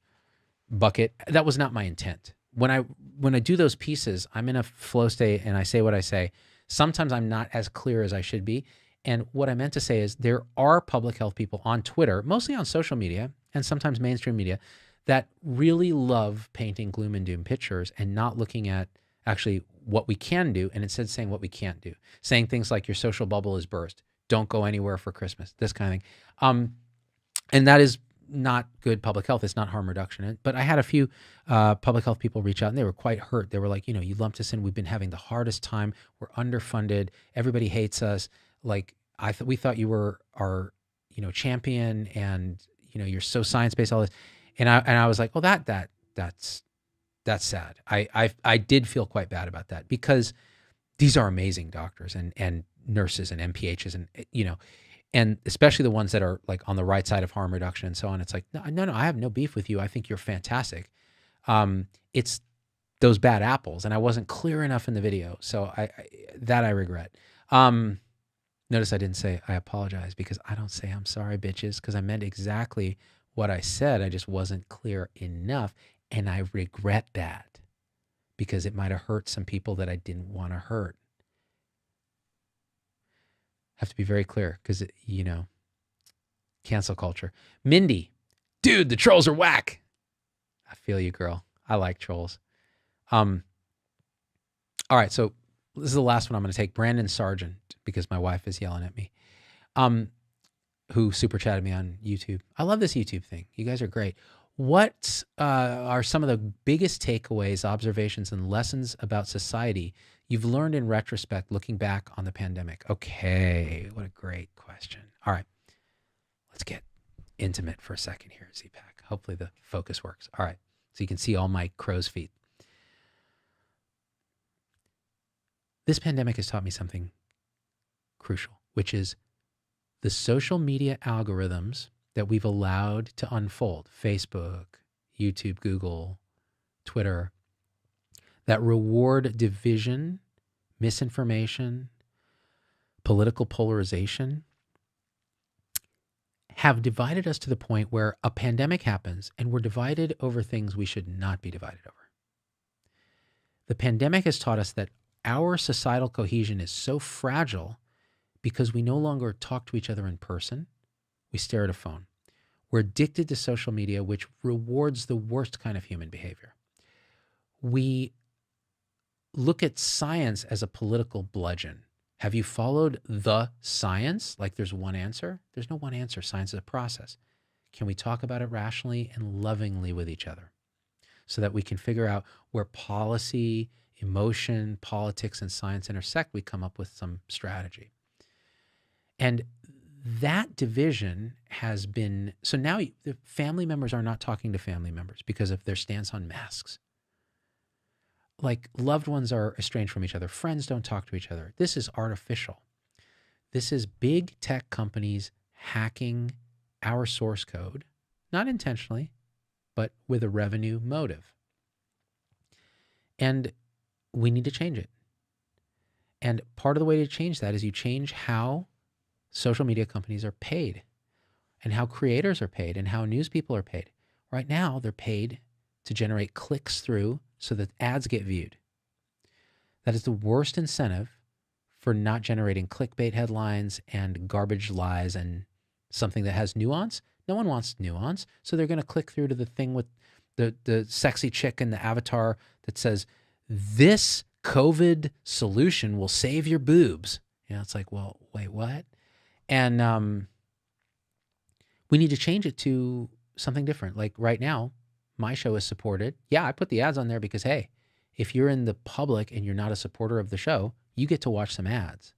bucket. That was not my intent. When I do those pieces, I'm in a flow state and I say what I say. Sometimes I'm not as clear as I should be. And what I meant to say is there are public health people on Twitter, mostly on social media and sometimes mainstream media, that really love painting gloom and doom pictures and not looking at actually what we can do, and instead saying what we can't do. Saying things like your social bubble is burst, don't go anywhere for Christmas, this kind of thing. And that is not good public health. It's not harm reduction. But I had a few public health people reach out and they were quite hurt. They were like, you lumped us in. We've been having the hardest time. We're underfunded. Everybody hates us. Like we thought you were our, champion, and you're so science-based, all this. And I was like, oh, that's sad. I did feel quite bad about that because these are amazing doctors and nurses and MPHs and and especially the ones that are like on the right side of harm reduction and so on. It's like, no, I have no beef with you. I think you're fantastic. It's those bad apples, and I wasn't clear enough in the video. So I regret. Notice I didn't say I apologize, because I don't say I'm sorry, bitches, because I meant exactly what I said. I just wasn't clear enough, and I regret that, because it might have hurt some people that I didn't want to hurt. Have to be very clear, because, cancel culture. Mindy, dude, the trolls are whack. I feel you, girl. I like trolls. All right, so this is the last one I'm going to take. Brandon Sargent, because my wife is yelling at me, who super chatted me on YouTube. I love this YouTube thing. You guys are great. What are some of the biggest takeaways, observations, and lessons about society you've learned in retrospect, looking back on the pandemic? Okay, what a great question. All right, let's get intimate for a second here, Z-Pack. Hopefully the focus works. All right, so you can see all my crow's feet. This pandemic has taught me something crucial, which is the social media algorithms that we've allowed to unfold, Facebook, YouTube, Google, Twitter, that reward division, misinformation, political polarization, have divided us to the point where a pandemic happens and we're divided over things we should not be divided over. The pandemic has taught us that our societal cohesion is so fragile because we no longer talk to each other in person. We stare at a phone. We're addicted to social media, which rewards the worst kind of human behavior. We look at science as a political bludgeon. Have you followed the science? Like there's one answer? There's no one answer. Science is a process. Can we talk about it rationally and lovingly with each other so that we can figure out where policy, emotion, politics, and science intersect? We come up with some strategy. And that division has been, so now the family members are not talking to family members because of their stance on masks. Like loved ones are estranged from each other. Friends don't talk to each other. This is artificial. This is big tech companies hacking our source code, not intentionally, but with a revenue motive. And we need to change it. And part of the way to change that is you change how social media companies are paid and how creators are paid and how news people are paid. Right now, they're paid to generate clicks through so that ads get viewed. That is the worst incentive for not generating clickbait headlines and garbage lies and something that has nuance. No one wants nuance. So they're going to click through to the thing with the sexy chick in the avatar that says, this COVID solution will save your boobs. It's like, well, wait, what? And we need to change it to something different. Like right now, my show is supported. Yeah, I put the ads on there because, hey, if you're in the public and you're not a supporter of the show, you get to watch some ads.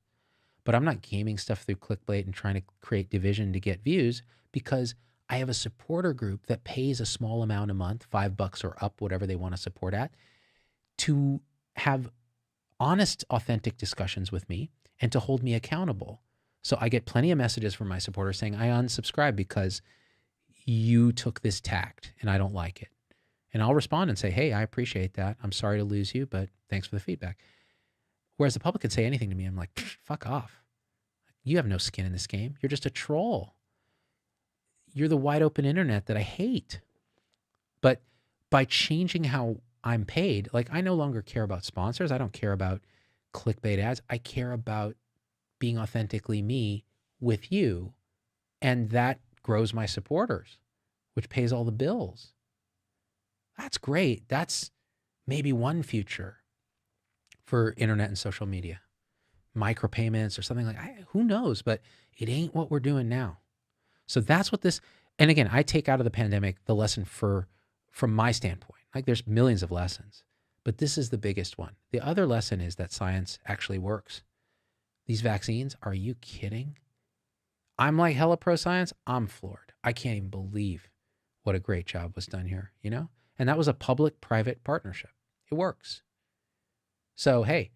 But I'm not gaming stuff through clickbait and trying to create division to get views, because I have a supporter group that pays a small amount a month, $5 or up, whatever they want to support at, to have honest, authentic discussions with me and to hold me accountable. So I get plenty of messages from my supporters saying, I unsubscribe because you took this tact and I don't like it. And I'll respond and say, hey, I appreciate that. I'm sorry to lose you, but thanks for the feedback. Whereas the public can say anything to me. I'm like, fuck off. You have no skin in this game. You're just a troll. You're the wide open internet that I hate. But by changing how I'm paid, like I no longer care about sponsors. I don't care about clickbait ads. I care about being authentically me with you. And that grows my supporters, which pays all the bills. That's great. That's maybe one future for internet and social media. Micropayments or something like that. Who knows? But it ain't what we're doing now. So that's what this, and again, I take out of the pandemic the lesson from my standpoint. Like there's millions of lessons, but this is the biggest one. The other lesson is that science actually works. These vaccines, are you kidding? I'm like hella pro science. I'm floored. I can't even believe what a great job was done here, you know? And that was a public-private partnership. It works. So, hey,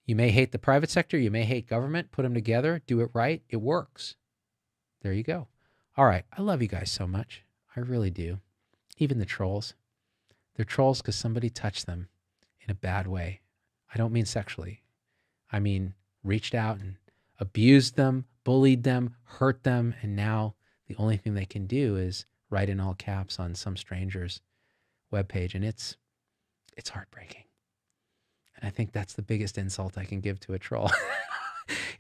you may hate the private sector. You may hate government. Put them together. Do it right. It works. There you go. All right. I love you guys so much. I really do. Even the trolls. They're trolls because somebody touched them. in a bad way. I don't mean sexually. I mean reached out and abused them, bullied them, hurt them, and now the only thing they can do is write in all caps on some stranger's webpage, and it's heartbreaking. And I think that's the biggest insult I can give to a troll.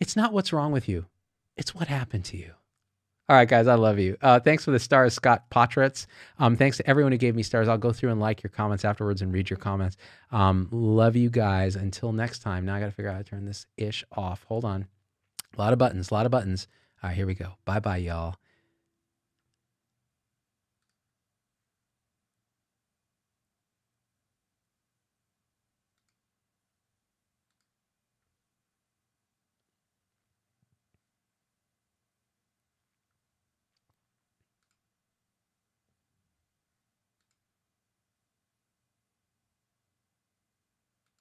It's not what's wrong with you. It's what happened to you. All right, guys, I love you. Thanks for the stars, Scott Potratz. Thanks to everyone who gave me stars. I'll go through and like your comments afterwards and read your comments. Love you guys. Until next time. Now I got to figure out how to turn this ish off. Hold on. A lot of buttons. All right, here we go. Bye-bye, y'all.